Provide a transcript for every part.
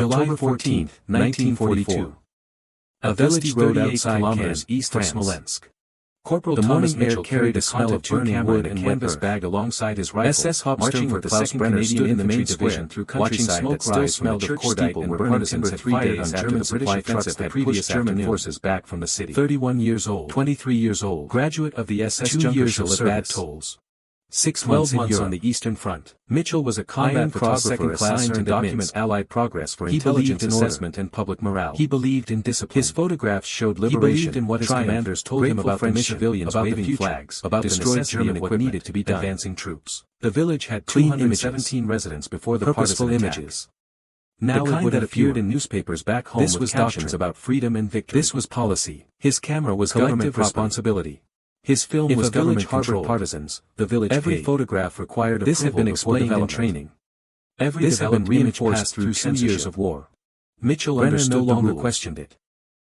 July 14, 1942. A village 38 kilometers east of Smolensk. Corporal Thomas Mitchell carried a smell of burning wood and canvas bag alongside his rifle. SS-Hauptsturmführer Klaus Brenner stood in the main square through countryside that still smelled of cordite and where partisans had 3 days after the British offensive had pushed German forces back from the city. 31 years old, 23 years old, graduate of the SS 2 years of bad tolls. 12 months on the Eastern Front. Mitchell was a combat photographer assigned to document Allied progress for intelligence assessment and public morale. He believed in discipline. His photographs showed liberation. He believed in what his commanders told him about the mission, civilians about waving flags, about destroyed German what needed to be done, advancing troops. The village had 217 residents before the partisan images. Now it would have appeared in newspapers back home with captions about freedom and victory. This was policy. His camera was collective responsibility. His film was government harbored partisans, the village every photograph required this had been explained in training. Every this had been reinforced through 2 years of war. Mitchell understood no longer questioned it.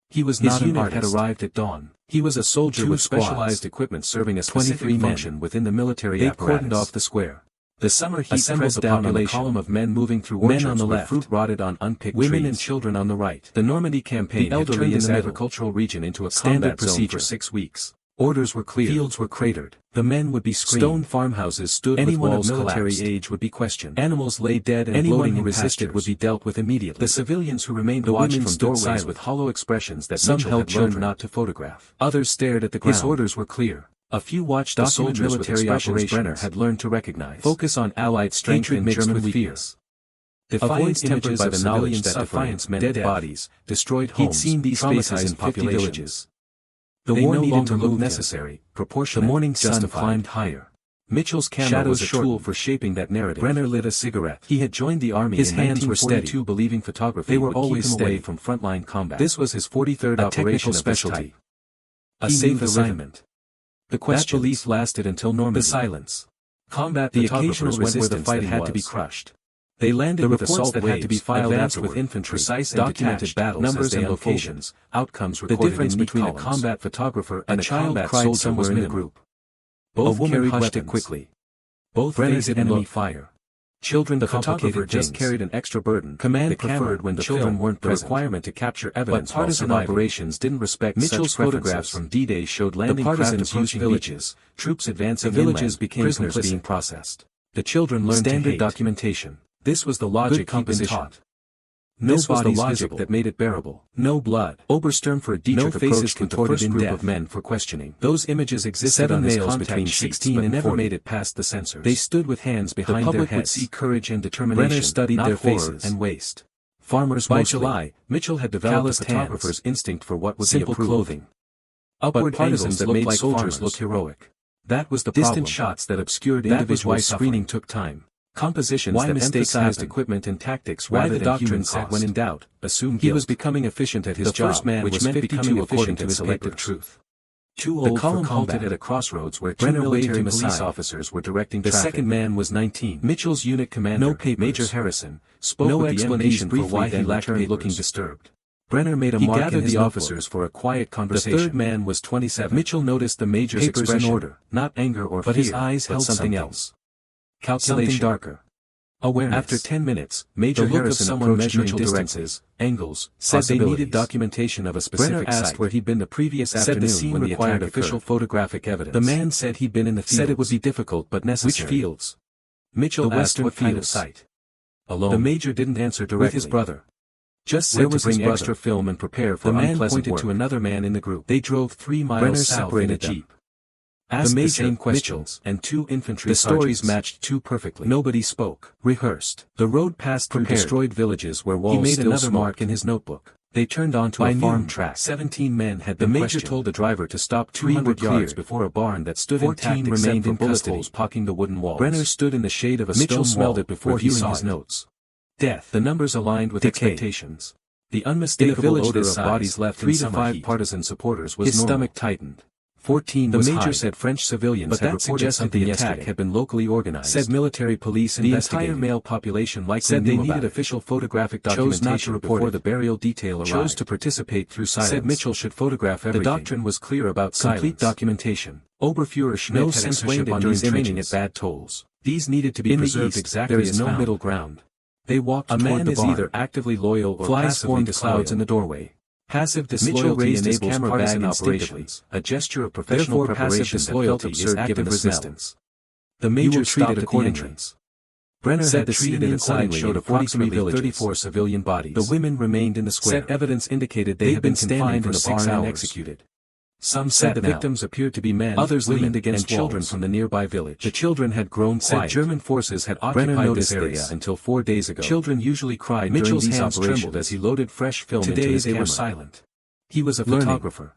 He was not an artist. Had arrived at dawn. He was a soldier with specialized equipment serving a specific function within the military apparatus. They cordoned off the square. The summer heat pressed down on a column of men moving through orchards on the left, fruit rotted on unpicked women and children on the right. The Normandy campaign had turned this agricultural region into a standard zone for 6 weeks. Orders were clear. Fields were cratered. The men would be screened. Stone farmhouses stood anyone with walls of military age would be questioned. Animals lay dead and anyone who resisted would be dealt with immediately. The civilians who remained watched from doorways with hollow expressions that some had learned not to photograph. Others stared at the ground. His orders were clear. A few watched the soldiers military operations Brenner had learned to recognize. Focus on Allied strength and mixed with fear. Defiance tempered by the knowledge that defiance meant dead bodies, destroyed homes, he'd seen these faces in 50 villages. The war no longer looked necessary, proportionate. The morning sun climbed higher. Mitchell's camera was a tool for shaping that narrative. Brenner lit a cigarette. He had joined the army. His hands were steady, believing photography. They were always away from frontline combat. This was his 43rd operation specialty. A safe assignment. The question belief lasted until Normandy. The silence. Combat the occasional resistance where the fight had to be crushed. They landed with assault that had to be filed after with infantry, precise documented battles numbers and locations, outcomes recorded. The difference between a combat photographer and a combat soldier was in the group. Both carried weapons quickly. Both faced enemy fire. Children the photographer just carried an extra burden. Command preferred when the children weren't present. The requirement to capture evidence. But partisan operations didn't respect Mitchell's photographs from D-Day showed landing craft approaching villages, troops advancing inland, villages became prisoners being processed. The children learned standard documentation. This was the logic composition. No bodies logic that made it bearable. No blood. Obersturmführer no faces contorted in group of men for questioning. Those images existed on his males between 16 and never made it past the censors. They stood with hands behind their heads. The public would see courage and determination. Brenner studied their faces and waste. Farmers by July, Mitchell had developed a photographer's instinct for what would be simple clothing. Upward partisans that made soldiers look heroic. That was the problem. Distant shots that obscured individual screening took time. Compositions that emphasized equipment and tactics rather than doctrine said when in doubt, assume guilt. He was becoming efficient at his job, which meant becoming according to his selective truth. Too old the column halted at a crossroads where Brenner waved him police officers were directing traffic. The second man was 19. Mitchell's unit commander, Major Harrison, spoke with the explanation for why he lacked papers. Looking disturbed. Brenner made a mark in his gathered the officers for a quiet conversation. The third man was 27. Mitchell noticed the major's expression in order, not anger or fear, but his eyes held something else. Calculation. Something darker. Awareness. After 10 minutes, Major Harrison approached Mitchell distances, angles, said they needed documentation of a specific Brenner asked where he'd been the previous afternoon the scene when required official photographic evidence. The man said he'd been in the fields. Said it would be difficult but necessary. Which fields? Mitchell asked what field of sight. Alone. The Major didn't answer directly. With his brother. Just said to bring extra film and prepare for unpleasant work. The man pointed to another man in the group. They drove 3 miles south in a jeep. Asked the same questions, and 2 infantry sergeants. The stories matched too perfectly. Nobody spoke. Rehearsed. The road passed through destroyed villages where walls still smoked. He made another mark in his notebook. They turned onto a farm track. 17 men had been questioned. The Major told the driver to stop 200 yards before a barn that stood intact remained in bullet holes poking the wooden walls. Brenner stood in the shade of a stone wall. Mitchell smelled it before he saw his notes. Death. The numbers aligned with expectations. The unmistakable odor of bodies left 3 to 5 partisan supporters was normal. His stomach tightened. 14 the Major said French civilians had reported something the attack had been locally organized. Said military police investigated. The entire male population likely said they needed official photographic documentation chose not to report before the burial detail arrived. Chose to participate through silence. Said Mitchell should photograph everything. The doctrine was clear about complete documentation. Oberfuhrer Schmidt had censorship on these training at bad tolls. These needed to be preserved exactly as found. There is no middle ground. They walked toward the barn. A man is either actively loyal or flies formed clouds in the doorway. Passive disloyalty enables partisan operations, a gesture of professional preparation that felt absurd given the resistance. The major stopped at the entrance. Brenner said the scene inside showed approximately 34 civilian bodies. The women remained in the square. Said evidence indicated they had been confined for 6 hours and executed. Some said the victims appeared to be men, others leaned against children from the nearby village. The children had grown quiet. Said German forces had occupied this area until 4 days ago. Children usually cried during these operations as he loaded fresh film into his camera. Today they were silent. He was a photographer.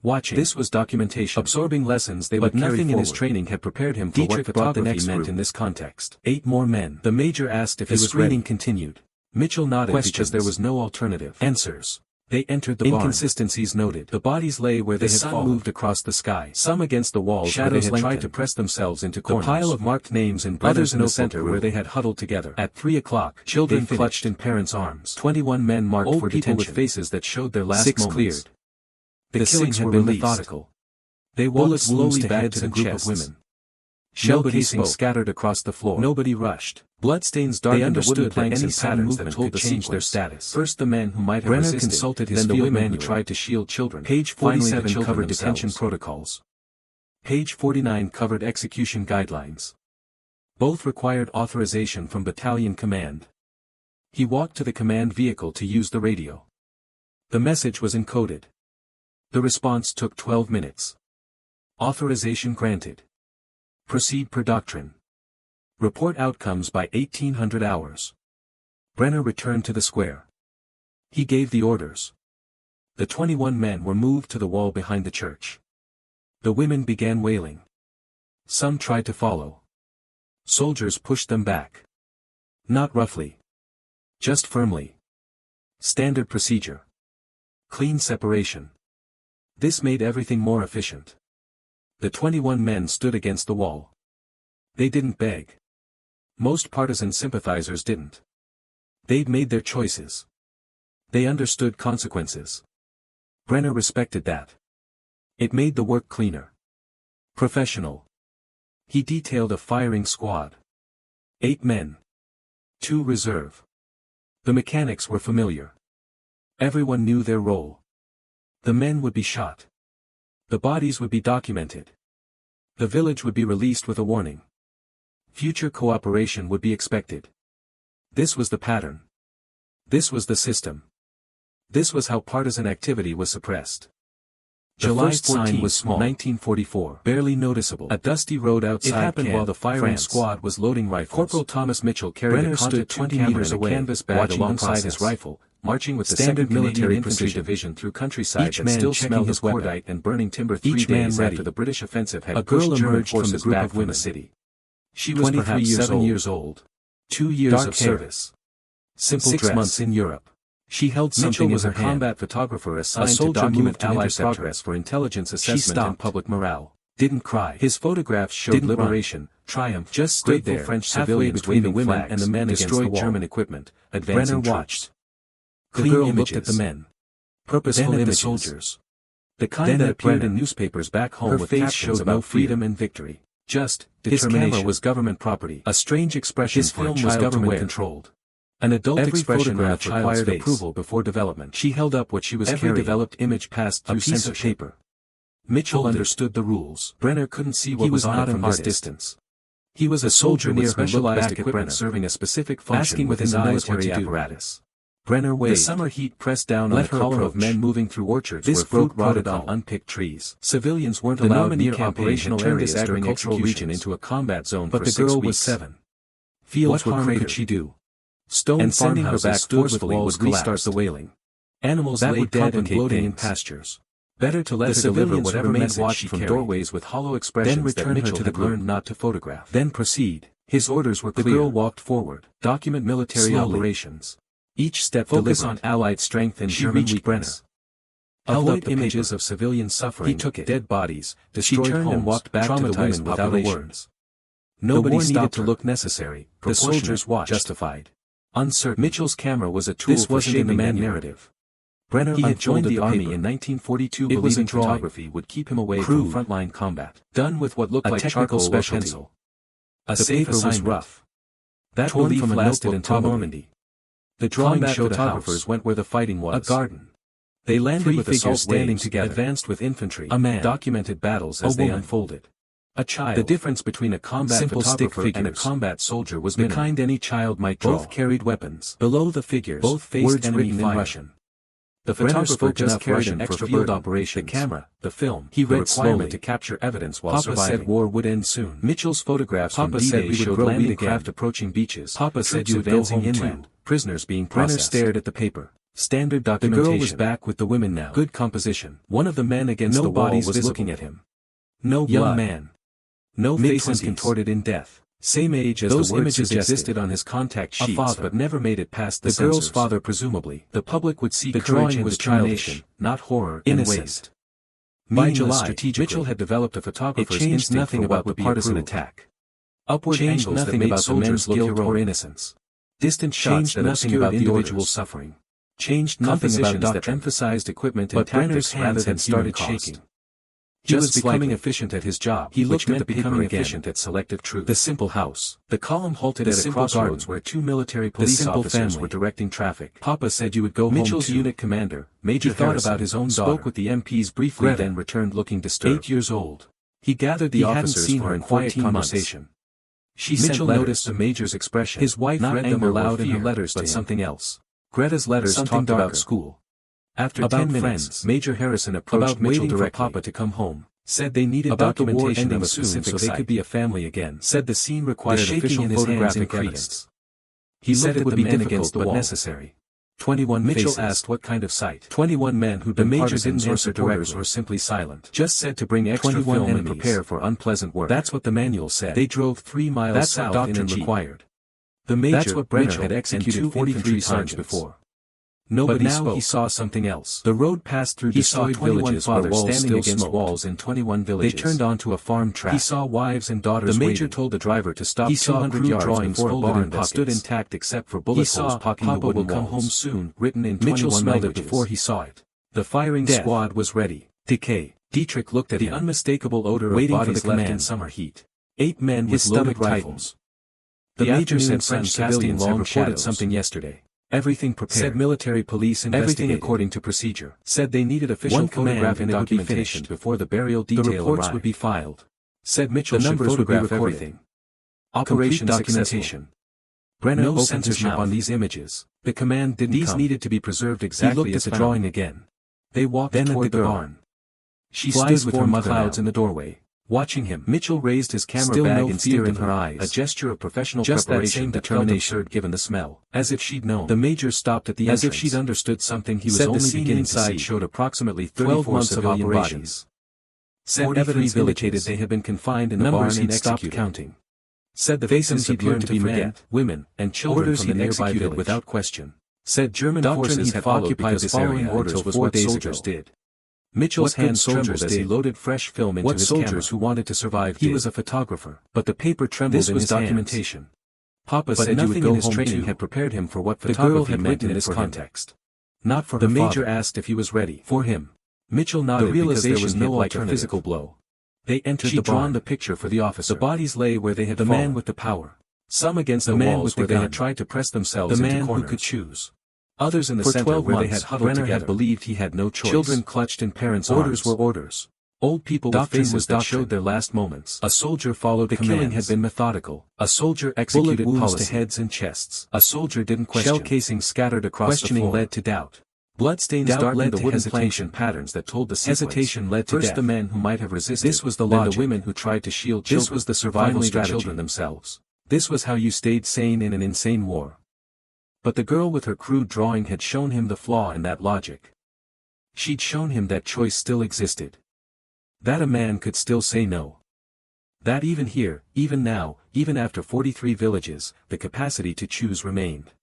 Watching. This was documentation. Absorbing lessons they would carry forward. But nothing in his training had prepared him for what photography meant in this context. 8 more men. The major asked if he was ready. The screening continued. Mitchell nodded because there was no alternative. Answers. They entered the barn. Inconsistencies noted. The bodies lay where they had fallen. Moved across the sky. Some against the walls where they had tried to press themselves into corners. The pile of marked names and others in the center where they had huddled together. At 3 o'clock, children clutched in parents' arms. 21 men marked for detention. With faces that showed their last 6 moments. Cleared. The killing had been methodical. They walked slowly back to the group of women. Shell casings scattered across the floor. Nobody rushed. Bloodstains darkened the wooden planks and patterns that told to change their status. First the men who might have resisted, consulted his then the women who tried to shield children. Page 47 covered detention protocols. Page 49 covered execution guidelines. Both required authorization from battalion command. He walked to the command vehicle to use the radio. The message was encoded. The response took 12 minutes. Authorization granted. Proceed per doctrine. Report outcomes by 1800 hours. Brenner returned to the square. He gave the orders. The 21 men were moved to the wall behind the church. The women began wailing. Some tried to follow. Soldiers pushed them back. Not roughly. Just firmly. Standard procedure. Clean separation. This made everything more efficient. The 21 men stood against the wall. They didn't beg. Most partisan sympathizers didn't. They'd made their choices. They understood consequences. Brenner respected that. It made the work cleaner. Professional. He detailed a firing squad. 8 men. 2 reserve. The mechanics were familiar. Everyone knew their role. The men would be shot. The bodies would be documented. The village would be released with a warning. Future cooperation would be expected. This was the pattern. This was the system. This was how partisan activity was suppressed. July 14 was small. 1944. Barely noticeable. A dusty road outside. It happened while the firing squad was loading rifles. Corporal Thomas Mitchell carried a stood 20 meters away, canvas bag alongside his rifle, marching with the standard military infantry division through countryside that still smelled his cordite and burning timber 3 days after the British offensive had pushed German forces back from the city. She was perhaps 7 years old. 2 years of service. Simple 6 months in Europe. She held something in her hand. Mitchell was a combat photographer assigned to document Allied progress for intelligence assessment and public morale. Didn't cry. His photographs showed liberation, triumph, just stood there, French civilians between the women and the men destroyed German equipment, advancing. Brenner watched. The girl looked at the men. Purposeful images. The soldiers. The kind that appeared in newspapers back home with captions about freedom and victory. Just determination. His camera was government property. A strange expression. His film was government controlled. An adult expression required approval before development. She held up what she was carrying. Every developed image passed through a piece of paper. Mitchell understood the rules. Brenner couldn't see what was on it from this distance. He was a soldier with specialized equipment serving a specific function, asking with his military apparatus. Brenner waved. The summer heat pressed down on a column of men moving through orchards where fruit rotted on unpicked trees. Civilians weren't allowed near operational areas during agricultural region into a combat zone for 6 weeks. But the girl was 7. Fields were cratered. What could she do? Stone and sending her back forcefully would restart the wailing. Animals lay dead and bloating in pastures. Better to let her deliver whatever message she carried. From doorways with hollow expressions. Then return her to the group. Learned not to photograph. Then proceed. His orders were clear. The girl walked forward. Document military operations. Each step focus on Allied strength and German weakness. Avoid images of civilian suffering. He took it. Dead bodies, destroyed homes, and walked back to the women without a word. Nobody stopped to look necessary. The soldiers watched. Justified. Uncertain. Mitchell's camera was a tool for shaping the man narrative. Brenner had joined the army in 1942, believing photography would keep him away from frontline combat. Done with what looked like charcoal specialty. A safe assignment. That belief lasted until Normandy. The drawing showed photographers went where the fighting was. A garden. They landed with assault standing together. Advanced with infantry. A man. Documented battles as they unfolded. A child. The difference between a combat photographer and a combat soldier was the kind any child might draw. Both carried weapons. Below the figures, both faced enemy written in Russian. The photographer just carried an extra field operation. The camera, the film, he read slowly to capture evidence while surviving. Said war would end soon. Mitchell's photographs from D-Day showed landing craft approaching beaches. Papa said you advancing inland, prisoners being processed. Brenner stared at the paper. Standard documentation. The girl was back with the women now. Good composition. One of the men against the wall was looking at him. No blood. Young man. No faces contorted in death. Same age as those images existed on his contact sheets but never made it past the girl's father presumably. The public would see the drawing was childish, not horror and waste. By July, Mitchell had developed a photographer's instinct nothing about the partisan attack. Upward angles that made soldiers look heroic or innocence. Distant shots that obscured individual suffering. Changed nothing about that emphasized equipment and tactics rather than started shaking. He was becoming efficient at his job. He looked at the becoming efficient at selective truth. The simple house. The column halted at a crossroads where two military police officers were directing traffic. Papa said you would go home. Mitchell's unit commander, Major Harrison, thought about his own daughter. Spoke with the MPs briefly, then returned looking disturbed. 8 years old. He gathered the officers for a quiet conversation. Mitchell noticed the major's expression. His wife read them aloud in her letters to something else. Greta's letters talked about school. After 10 minutes, Major Harrison approached Mitchell for Papa to come home. Said they needed documentation of a specific so they could be a family again. Said the scene required official photographic evidence. He said it would be difficult but necessary. 21 Mitchell asked what kind of sight. 21 men who'd been partisans or supporters were simply silent. Just said to bring extra film and prepare for unpleasant work. That's what the manual said. They drove 3 miles south in and required. The major, that's what Brenner had executed 43 times before. Nobody spoke. But now he saw something else. The road passed through destroyed villages where walls standing against walls in 21 villages. They turned onto a farm track. He saw wives and daughters The major told the driver to stop. He saw 200 yards drawings before a barn that stood intact except for bullet holes pocking the wooden walls. Papa will come home soon, written in 21 Mitchell smelled it before he saw it. The firing squad was ready. Decay. Dietrich looked at the unmistakable odor of bodies left in summer heat. 8 men with loaded rifles. The major said French civilians had reported something yesterday. Everything prepared. Said military police investigated. Everything according to procedure. Said they needed official photographic documentation before the burial detail arrived. The reports would be filed. Said Mitchell the numbers would photograph everything. Operation documentation. Brenner no censorship on these images. The command didn't These needed to be preserved exactly as the drawing again. They walked toward the barn. She stood with her mother clouds in the doorway. Watching him, Mitchell raised his camera bag and stared in her eyes, a gesture of professional preparation that felt absurd given the smell. As if she'd known. The major stopped at the entrance. As if she'd understood something he was only beginning to see. Showed approximately 12 months of operations. Said evidence indicated they had been confined in the barn and stopped counting. Said the faces he'd learned to be men, women, and children from the nearby village without question. Said German forces had occupied this area until 4 days ago. Mitchell's hands trembled as he loaded fresh film into his camera. What soldiers who wanted to survive did. He was a photographer, but the paper trembled in his documentation. Papa said nothing in his training had prepared him for what photography meant in this context. Not for the major asked if he was ready. For him. Mitchell nodded because there was no like a physical blow. They entered the barn. Drawn the picture for the officer. The bodies lay where they had fallen. The man with the power. Some against the walls where they had tried to press themselves into corners. The man who could choose. Others in the center where they had huddled together. Had believed he had no choice. Children clutched in parents' arms. Orders were orders. Old people with faces that showed their last moments. A soldier followed the commands. Killing had been methodical. A soldier executed wounds to heads and chests. A soldier didn't question. Shell casings scattered across the floor. Questioning led to doubt. Bloodstains led to hesitation patterns that told the sequence. Hesitation led to first the men who might have resisted. This was the logic. The women who tried to shield children. This was the survival strategy. The children themselves. This was how you stayed sane in an insane war. But the girl with her crude drawing had shown him the flaw in that logic. She'd shown him that choice still existed. That a man could still say no. That even here, even now, even after 43 villages, the capacity to choose remained.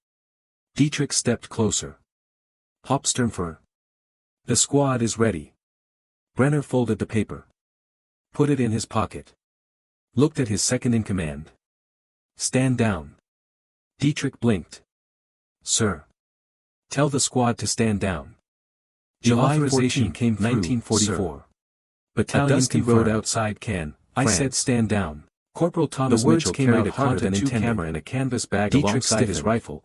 Dietrich stepped closer. Hauptsturmführer. The squad is ready. Brenner folded the paper. Put it in his pocket. Looked at his second-in-command. Stand down. Dietrich blinked. Sir. Tell the squad to stand down. July authorization came through, 1944. Battalion rode outside Cannes, I said stand down. Corporal Thomas Mitchell carried a .2 camera and a canvas bag alongside his rifle,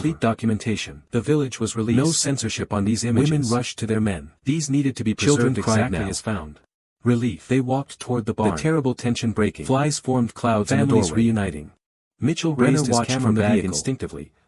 complete documentation. The village was released. No censorship on these images. Women rushed to their men. These needed to be preserved exactly as found. Relief. They walked toward the barn. The terrible tension breaking. Flies formed clouds in the doorway. Families reuniting. Mitchell raised his camera bag instinctively,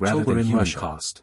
rather than human cost.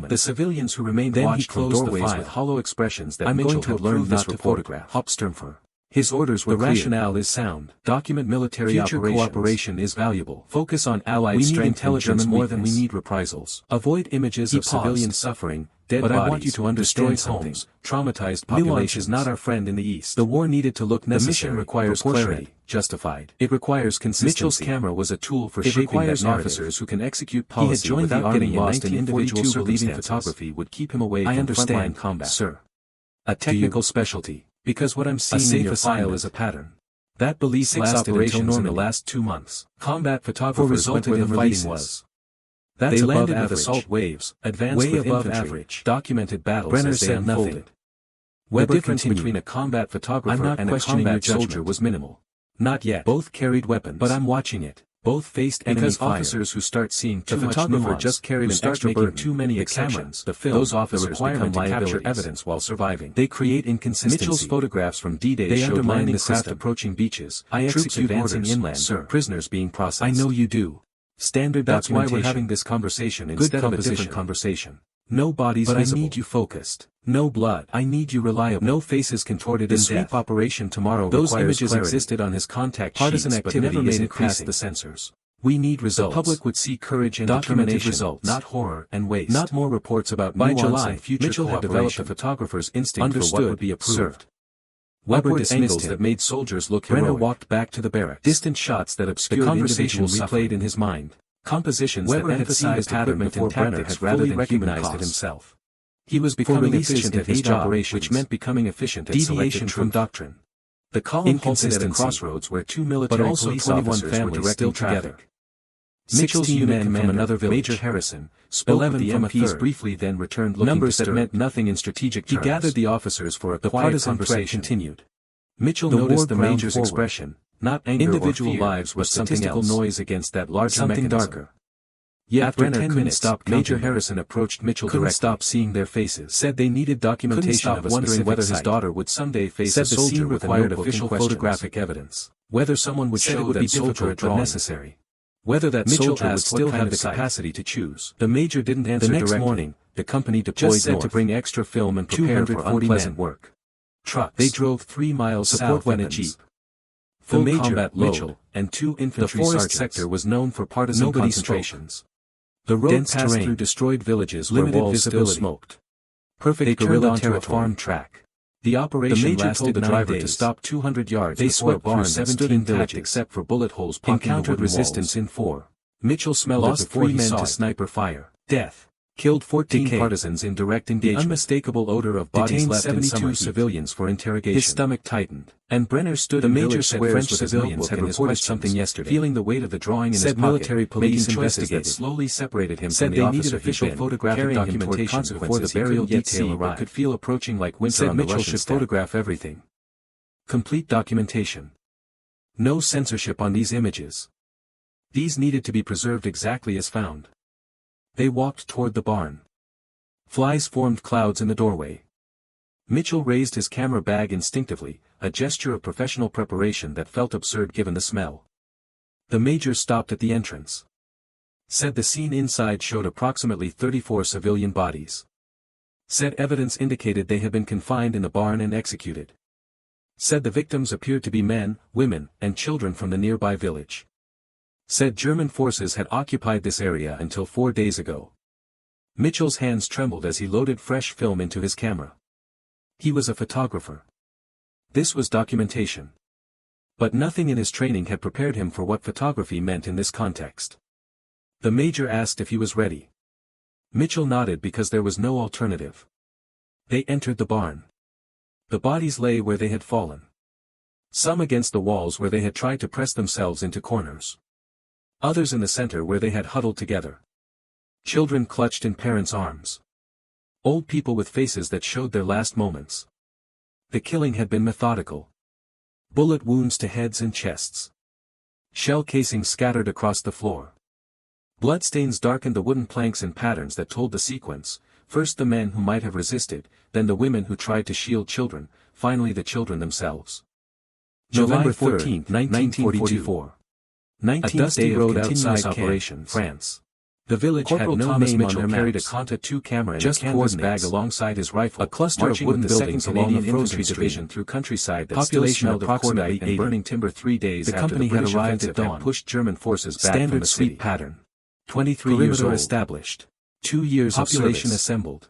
moment. The civilians who remained watched from doorways with hollow expressions that Mitchell had learned not to photograph. Hauptsturmführer. His orders were clear. The rationale is sound. Document military operations. Future cooperation is valuable. Focus on Allied strength. We need intelligence more than we need reprisals. Avoid images of civilian suffering, dead bodies. But I want you to understand homes, traumatized populations. Nuance is not our friend in the East. The war needed to look necessary. The mission requires clarity, justified. It requires consistency. Mitchell's camera was a tool for shaping that narrative. Officers who can execute policy without getting lost in individual believing photography would keep him away from frontline combat. Sir. A technical specialty, because what I'm seeing in your file is a pattern. That belief lasted until Normandy. In the last 2 months. Combat photographers went where the fighting was. They landed with assault waves, advanced way with above infantry, average, documented battles. Brenner said nothing. The difference between a combat photographer and a combat soldier was minimal. Not yet. Both carried weapons. But I'm watching it. Both faced enemy fire. Because officers who start seeing too much nuance, just carried an extra burden, too many exceptions, the film, those officers become to capture evidence while surviving. They create inconsistency. Mitchell's photographs from D-Day showed landing craft approaching beaches, troops advancing inland, sir, prisoners being processed. I know you do. Standard documentation. That's why we're having this conversation instead of a different conversation. No bodies but visible. I need you focused. No blood. I need you reliable. No faces contorted in death. The sweep operation tomorrow those images clarity. Existed on his contact partisan sheets, activity but never made it past the censors. We need results. The public would see courage and documented results, not horror and waste. Not more reports about by July. Future Mitchell had developed a photographer's instinct for what would be approved. Weber dismissed that made soldiers look heroic. Brenner walked back to the barracks. Distant shots that obscured the conversation replayed in his mind. Compositions Weber that emphasized the pattern before Brenner had rather than recognized it himself. He was becoming efficient at his job, which meant becoming efficient at deviation from doctrine. The column halted at a crossroads where 2 military police officers were directing traffic. Mitchell's unit from another village, Major Harrison, spoke with the MPs briefly then returned looking numbers disturbed. That meant nothing in strategic terms. He gathered the officers for a quiet conversation continued. Mitchell noticed the Major's expression, not anger individual or fear, lives was statistical noise against that larger something mechanism. Darker. Yet after 10 minutes stopped Major Harrison approached Mitchell couldn't stop seeing their faces. Said they needed documentation of a wondering whether his daughter would someday face a soldier required official photographic evidence. Whether someone would show that soldier but necessary. Whether that soldier would still have the capacity to choose. The Major didn't answer directly. The next morning, the company deployed just said to bring extra film and prepare for unpleasant work. Trucks. They drove 3 miles south in a jeep. The Major, Mitchell, and 2 infantry the forest sector was known for partisan concentrations. The road passed through destroyed villages where walls still smoked. Perfect guerrilla territory. Farm track. The operation lasted the driver to stop 200 yards. They swept through 17 villages except for bullet holes. Encountered resistance in 4. Mitchell smelled it before he saw 3 men to sniper fire. Death. Killed 14 partisans in direct engagement. The unmistakable odor of bodies left 72 civilians for interrogation. His stomach tightened. And Brenner stood in village squares French civilians had reported something yesterday. Feeling the weight of the drawing in his pocket, military police investigated. Slowly separated him from the officer. Said they needed official photographic documentation before the burial detail arrived. Could feel approaching like winter on the Russian steppe. Said Mitchell should photograph everything. Complete documentation. No censorship on these images. These needed to be preserved exactly as found. They walked toward the barn. Flies formed clouds in the doorway. Mitchell raised his camera bag instinctively, a gesture of professional preparation that felt absurd given the smell. The Major stopped at the entrance. Said the scene inside showed approximately 34 civilian bodies. Said evidence indicated they had been confined in the barn and executed. Said the victims appeared to be men, women, and children from the nearby village. Said German forces had occupied this area until 4 days ago. Mitchell's hands trembled as he loaded fresh film into his camera. He was a photographer. This was documentation. But nothing in his training had prepared him for what photography meant in this context. The Major asked if he was ready. Mitchell nodded because there was no alternative. They entered the barn. The bodies lay where they had fallen. Some against the walls where they had tried to press themselves into corners. Others in the center where they had huddled together. Children clutched in parents' arms. Old people with faces that showed their last moments. The killing had been methodical. Bullet wounds to heads and chests. Shell casings scattered across the floor. Bloodstains darkened the wooden planks in patterns that told the sequence, first the men who might have resisted, then the women who tried to shield children, finally the children themselves. November 14, 1944. 19th day road outside operation, France. The village Corporal had no Thomas name on their carried a Conta 2 camera and just a canvas bag alongside his rifle. A cluster of wooden buildings along the infantry division through countryside that population still smelled of cordite and burning timber 3 days the after company the British had arrived at dawn. Pushed German forces back from the city. Pattern. 23 years old. Established. 2 years population of service. Assembled.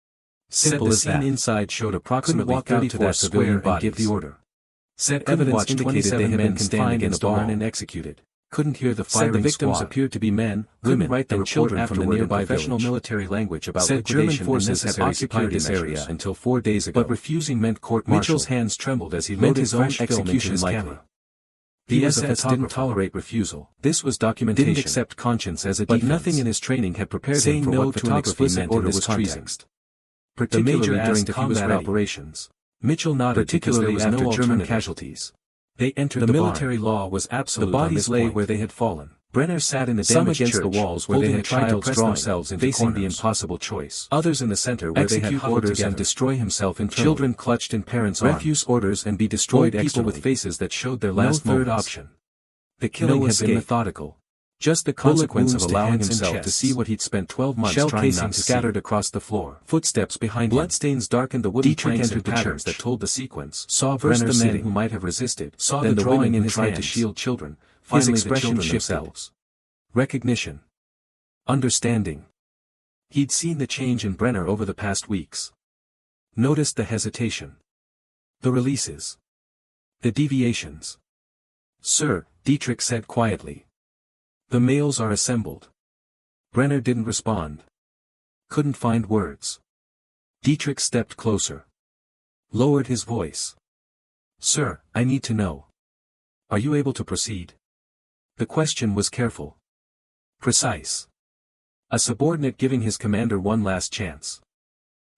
Simple as that. The scene inside showed approximately Walk out to 34 that civilian square and give the bodies. order. Said Evidence evidence indicated they had been confined in a barn and executed. Couldn't hear the firing. Said the victims squad. Appeared to be men, Women, women, and children from the nearby professional village. military language about Said German forces had occupied security this area measures. until 4 days ago. But refusing meant court-martial. Mitchell's hands trembled as he Meant loaded his own fresh film into his execution camera. The He was a SS didn't photographer. tolerate refusal. This was documentation. Didn't accept conscience as a But defense. nothing in his training had prepared him Saying for no what to an photography explicit meant order in this was treason. context. The Particularly major during asked if he was combat ready. operations. Mitchell nodded Particularly because there was after no German alternative. casualties. They entered The the military barn. law was absolute. The bodies on lay this point. where they had fallen. Brenner sat in a Some damaged against the church, walls where they holding had a tried to child's press drawing, themselves into facing the corners. impossible choice. Others in the center where they had Execute huddled orders together. and destroy himself internally. Children clutched in parents' Refuse arms. orders and be destroyed Old people externally. with faces that showed their No last third moments. option. The killing No had been escape. methodical. Just the Bullet consequence of wounds to allowing hands and himself to chests. see what he'd spent 12 months Shell trying casings not to scattered see. across the floor. Footsteps behind Bloodstains darkened the wooden Dietrich planks entered and the patterns church. that told the sequence. Saw First Brenner the men sitting. who might have resisted, Saw then the women drawing who in his tried to hands. shield children. His Finally the expression children shifted. themselves. Recognition. Understanding. He'd seen the change in Brenner over the past weeks. Noticed the hesitation. The releases. The deviations. Sir, Dietrich said quietly. The males are assembled. Brenner didn't respond. Couldn't find words. Dietrich stepped closer. Lowered his voice. Sir, I need to know. Are you able to proceed? The question was careful. Precise. A subordinate giving his commander one last chance.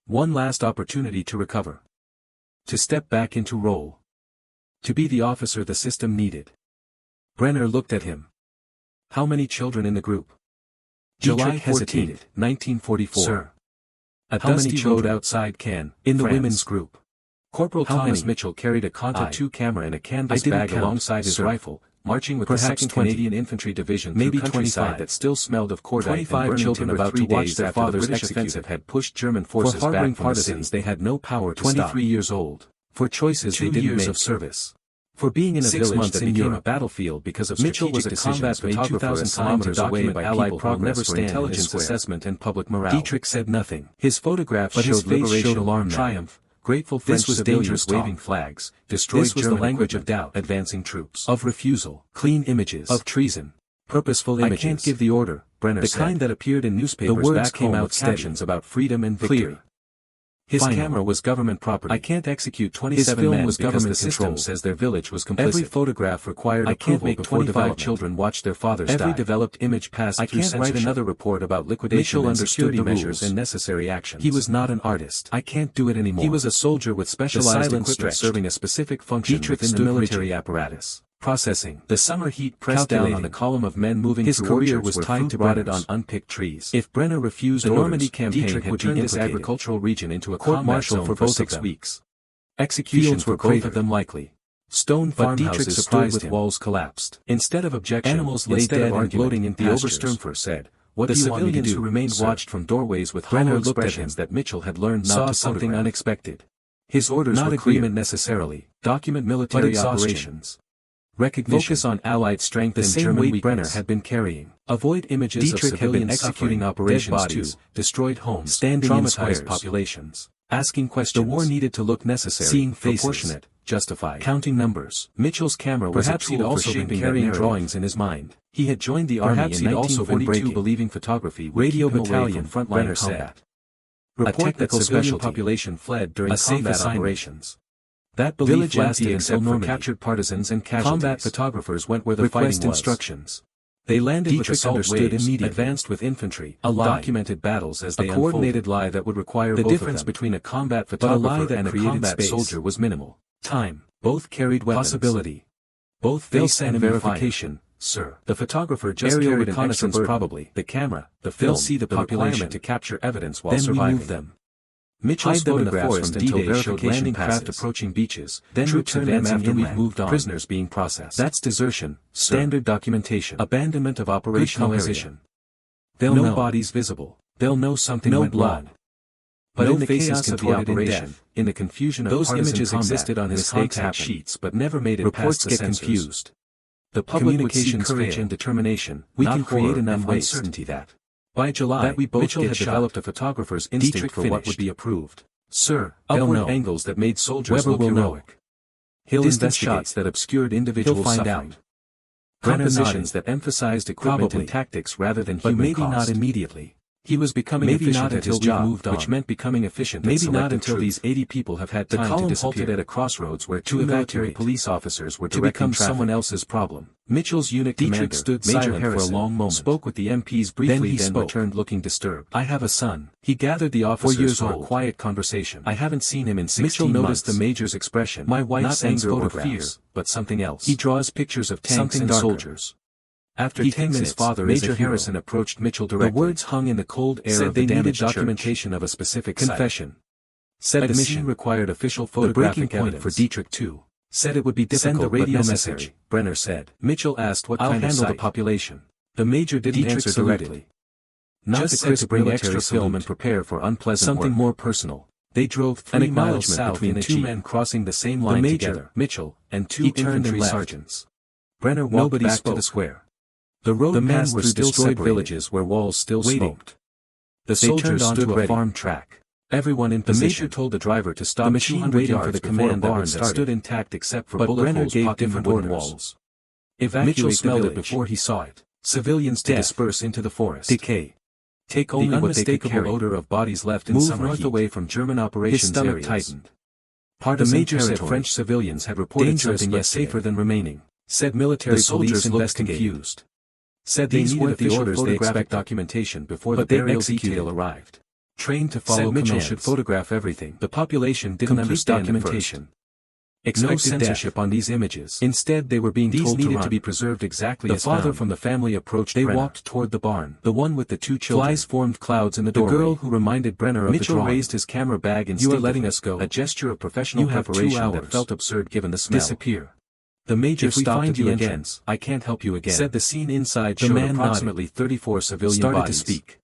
One last opportunity to recover. To step back into role. To be the officer the system needed. Brenner looked at him. How many children in the group? July Dietrich hesitated. 1944. Sir. A How many dusty road children? outside Cannes, In the France. women's group. Corporal How Thomas many? Mitchell carried a Conta I. 2 camera and a canvas I didn't bag count, alongside his sir. rifle, marching with Perhaps the 2nd 20. Canadian Infantry Division Maybe through countryside 25. that still smelled of cordite. 25 and children timber about 3 to watch days their after the fathers British executed. offensive had pushed German For forces harboring back from the partisans city. they had no power to 23 stop. years old. For choices 2 they didn't years make. of service. For being in a 6 village months that in became a Europe. battlefield because of Mitchell was strategic a combat decisions made photographer 2,000 assigned kilometers to away document by Allied people who will progress never for stand in his intelligence square. assessment and public morale. Dietrich said nothing. His photographs But his showed face liberation, showed alarm then. triumph, grateful French This was civilians dangerous waving talk. flags, destroyed This was German the language of equipment, doubt. advancing troops, Of refusal. clean images, Of treason. purposeful I images. can't give the order, Brenner the said. kind that appeared in newspapers The words back came home out with steady. captions about freedom and victory. Clear. His Final. camera was government property. I can't execute His 27 film men was because government the system control. says their village was complicit. Every photograph required I can't approval make before 25 development. children watch their fathers Every die. developed image passed I through can't write censorship. another report about liquidation Mitchell and understood security the measures rules. and necessary actions. He was not an artist. I can't do it anymore. He was a soldier with specialized silence equipment stretched. serving a specific function Dietrich within the stood military rigid. apparatus. Processing. The summer heat pressed Calculating. down on the column of men moving His through career orchards was where tied fruit to rotted Brenner's. on unpicked trees. If Brenner refused The orders, Normandy campaign Dietrich had would turned be this implicated. agricultural region into a Court combat martial zone for for both 6 of them. weeks. Executions Fields were were both of cratered. them likely. Stone But Dietrich farmhouses stood surprised with him. walls collapsed. Instead of objection, Animals lay instead dead of and argument, bloating in the pastures. Obersturmführer said, "What The do you want me to civilians do?" who remained sir? watched from doorways with Brenner hollow looked at him expressions that Mitchell had learned saw not to something photograph. unexpected. His orders Not were agreement clear. necessarily. Document military exhaustion. operations. Recognition. Focus on Allied strength The and same German weight weakness. Brenner had been carrying. Avoid images Dietrich of had been civilians executing suffering, operations dead bodies, too. destroyed homes, Standing in traumatized squares. populations, asking questions. The war needed to look necessary, seeing faces, proportionate, justified, counting numbers. Mitchell's camera was Perhaps a he'd tool also for been shaping carrying that drawings in his mind. He had joined the army Perhaps in he'd also been 1942 breaking. believing photography would Radio keep him away battalion, from frontline Brenner combat. said. Report that technical civilian specialty. population fled during A safe combat assignment. operations. That belief Village lasted empty until until Normandy. Normandy. Captured partisans and casualties. Combat photographers went where the Request fighting was. instructions. They landed with Dietrich assault understood waves, immediately. advanced with infantry, A lie. documented battles as A they coordinated lie that would require The both difference of them. Between a combat But a lie photographer that and a created combat space. soldier was minimal. Time. Both carried weapons. Possibility. Both They'll faced send enemy verification, fire. Sir. The photographer just Aerial carried an extra reconnaissance burden. probably. The camera, the They'll film, see the requirement population. to capture evidence while Then we surviving. move them. Mitchell's Hide them in the photographs forest from until D-Day showed verification landing craft passes. approaching beaches, Then troops return them advancing after inland, we've moved on. prisoners being processed. That's desertion, sir. Standard documentation. Abandonment of operational composition. They'll No know bodies visible. They'll know something No went blood. wrong. But No in the faces chaos of the contorted in operation, death. in the confusion of Those partisan images combat, existed on his mistakes contact happen. sheets, but never made it Reports past the get censors. confused. The public would see Communications courage fail. and determination. We not can create horror enough and waste. uncertainty that, by July, That we both Mitchell get had shot. developed a photographer's instinct Dietrich for what would finished. be approved. Sir, Upward they'll know. angles that made soldiers Weber look will know. heroic. He'll Distant investigate shots that obscured individual He'll find suffering. out. Compositions that emphasized equipment and tactics rather than human cost. But maybe not immediately. He was becoming efficient at his job, which meant becoming efficient. Maybe not until these 80 people have had time to disappear. Halted at a crossroads where two military police officers were directing traffic. To become someone else's problem. Mitchell's unit commander, stood silent for a long moment, spoke with the MPs briefly, then returned looking disturbed. I have a son. He gathered the officers for a quiet conversation. I haven't seen him in 16 months. Mitchell noticed the major's expression. My wife sends anger or fear, but something else. He draws pictures of tanks and soldiers. After 10 minutes, Major Harrison approached Mitchell directly. The words hung in the cold air of the damaged documentation of a specific confession. Said the machine required official photographic evidence. For Dietrich too. Said it would be difficult. Send a radio message, Brenner said. Mitchell asked what kind of site. I'll handle the population. The major didn't answer directly. Not the crisp bring extra film and prepare for unpleasant something work. More personal. They drove 3 miles south between two men crossing the same line together. Mitchell, and two infantry sergeants. Brenner walked back to the square. The road passed through destroyed villages where walls still smoked. The soldiers stood onto a farm track. Everyone in position. The major told the driver to stop the machine waiting for the command barn that stood intact except for bullet holes popped in the wooden walls. Mitchell smelled it before he saw it. Civilians to disperse into the forest. Decay. Take only what they could carry. Odor of bodies left in summer north heat. Away from German operations. His stomach tightened. The major said French civilians had reported something yet safer than remaining. Said military police looked confused. Said these weren't the orders they expect documentation before the burial detail arrived. Trained to follow commands. Mitchell should photograph everything. The population didn't understand documentation. No censorship on these images. Instead they were being told needed to be preserved exactly as found. The father from the family approached Brenner. They walked toward the barn. The one with the 2 children. Flies formed clouds in the doorway. The girl who reminded Brenner of Mitchell the drawing. Raised his camera bag and you are letting us go. A gesture of professional preparation that felt absurd given the smell. Disappear. The major stopped at the entrance. I can't help you again. Said the scene inside showed approximately 34 civilian bodies. Started to speak.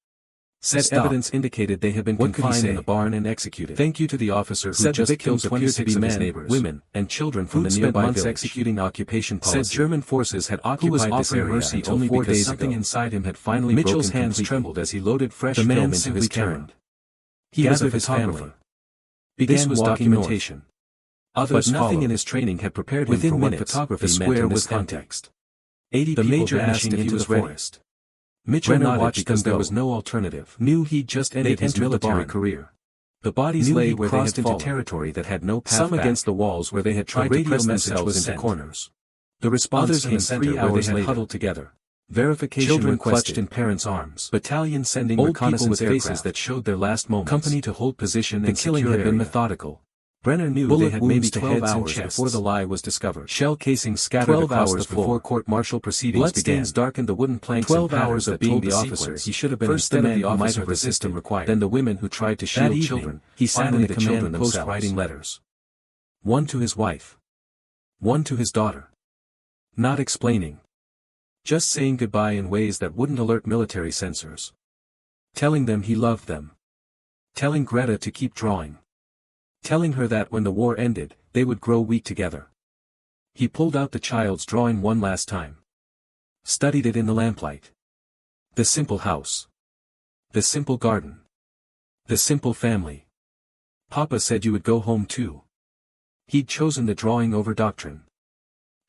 Said evidence indicated they had been confined in the barn and executed. Thank you to the officer who just killed 26 of his neighbors, women, and children from the nearby village. Executing occupation policy. Said German forces had occupied this area mercy only because something inside him had finally broken. Mitchell's hands trembled as he loaded fresh film into his camera. He was a photographer. This was documentation. But nothing in his training had prepared him for what photography meant in this context. 80 the major asked if he was ready. Mitchell watched them. There was no alternative. Knew he'd just ended his military career. The bodies lay where they had fallen. Into territory that had no path some back. Against the walls where they had tried to press themselves into corners. The response came 3 hours later. Huddled together. Verification children clutched in parents' arms. Battalion sending old reconnaissance with faces that showed their last moments. Company to hold position. The killing had been methodical. Brenner knew they had maybe 12 hours before the lie was discovered. Shell casings scattered 12 hours before court-martial proceedings began. Bloodstains darkened the wooden planks. 12 hours of being the officer. He should have been first the man who might have resisted required. Then the women who tried to shield children. He sat in the command post writing letters. One to his wife. One to his daughter. Not explaining. Just saying goodbye in ways that wouldn't alert military censors. Telling them he loved them. Telling Greta to keep drawing. Telling her that when the war ended, they would grow weak together. He pulled out the child's drawing one last time. Studied it in the lamplight. The simple house. The simple garden. The simple family. Papa said you would go home too. He'd chosen the drawing over doctrine.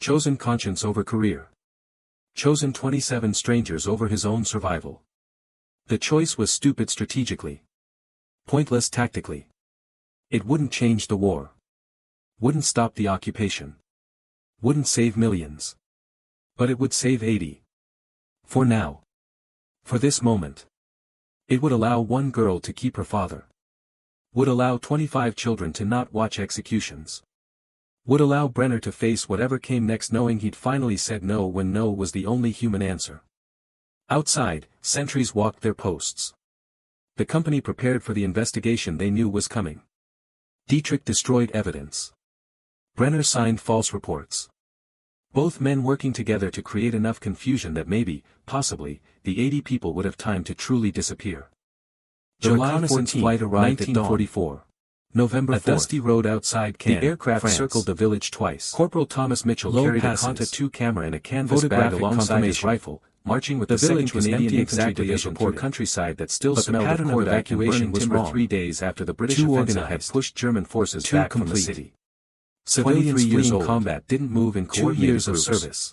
Chosen conscience over career. Chosen 27 strangers over his own survival. The choice was stupid strategically. Pointless tactically. It wouldn't change the war. Wouldn't stop the occupation. Wouldn't save millions. But it would save 80. For now. For this moment. It would allow one girl to keep her father. Would allow 25 children to not watch executions. Would allow Brenner to face whatever came next knowing he'd finally said no when no was the only human answer. Outside, sentries walked their posts. The company prepared for the investigation they knew was coming. Dietrich destroyed evidence. Brenner signed false reports. Both men working together to create enough confusion that maybe, possibly, the 80 people would have time to truly disappear. The reconnaissance flight arrived at dawn. November 4th. A dusty road outside Cannes, the aircraft circled the village twice. Corporal Thomas Mitchell carried a Conta 2 camera and a canvas bag alongside his rifle, marching with the village was empty exactly as the poor countryside that still smelled of court evacuation was wrong. 3 days after the British offensive had pushed German forces back from the city. Civilians fleeing combat didn't move in 2 years of service.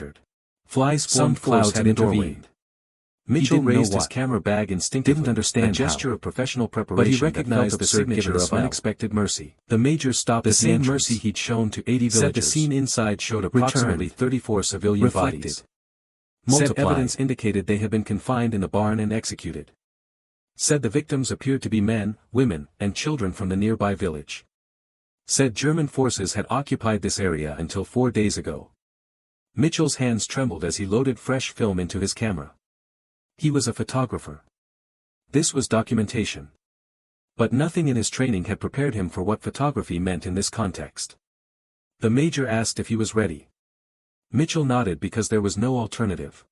entered. Flies formed clouds had intervened. Mitchell raised his camera bag instinctively, didn't understand a gesture of professional preparation, but he recognized the signature of unexpected mercy. The major stopped the same mercy he'd shown to 80 villagers. Said the scene inside showed approximately 34 civilian bodies. Said evidence indicated they had been confined in a barn and executed. Said the victims appeared to be men, women, and children from the nearby village. said German forces had occupied this area until 4 days ago. Mitchell's hands trembled as he loaded fresh film into his camera. He was a photographer. This was documentation. But nothing in his training had prepared him for what photography meant in this context. The major asked if he was ready. Mitchell nodded because there was no alternative.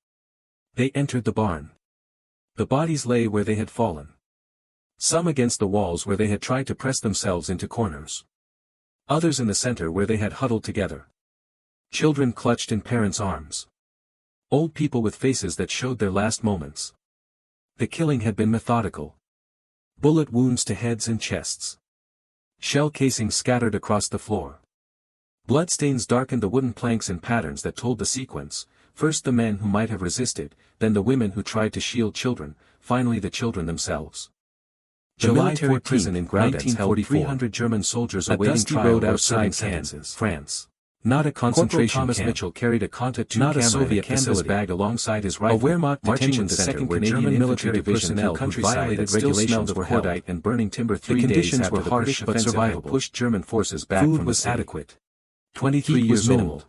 They entered the barn. The bodies lay where they had fallen. Some against the walls where they had tried to press themselves into corners. Others in the center where they had huddled together. Children clutched in parents' arms. Old people with faces that showed their last moments. The killing had been methodical. Bullet wounds to heads and chests. Shell casings scattered across the floor. Bloodstains darkened the wooden planks in patterns that told the sequence, first the men who might have resisted, then the women who tried to shield children, finally the children themselves. The military prison in Graudenz held 300 German soldiers awaiting trial outside Kansas, France. Not a concentration camp. Mitchell carried a Conta II camera, Soviet canvas bag alongside his rifle, a Wehrmacht detention center where German military personnel who violated regulations were held, and burning timber 3 days after the British offensive had pushed German forces back from the city. Food was adequate. 23 years old.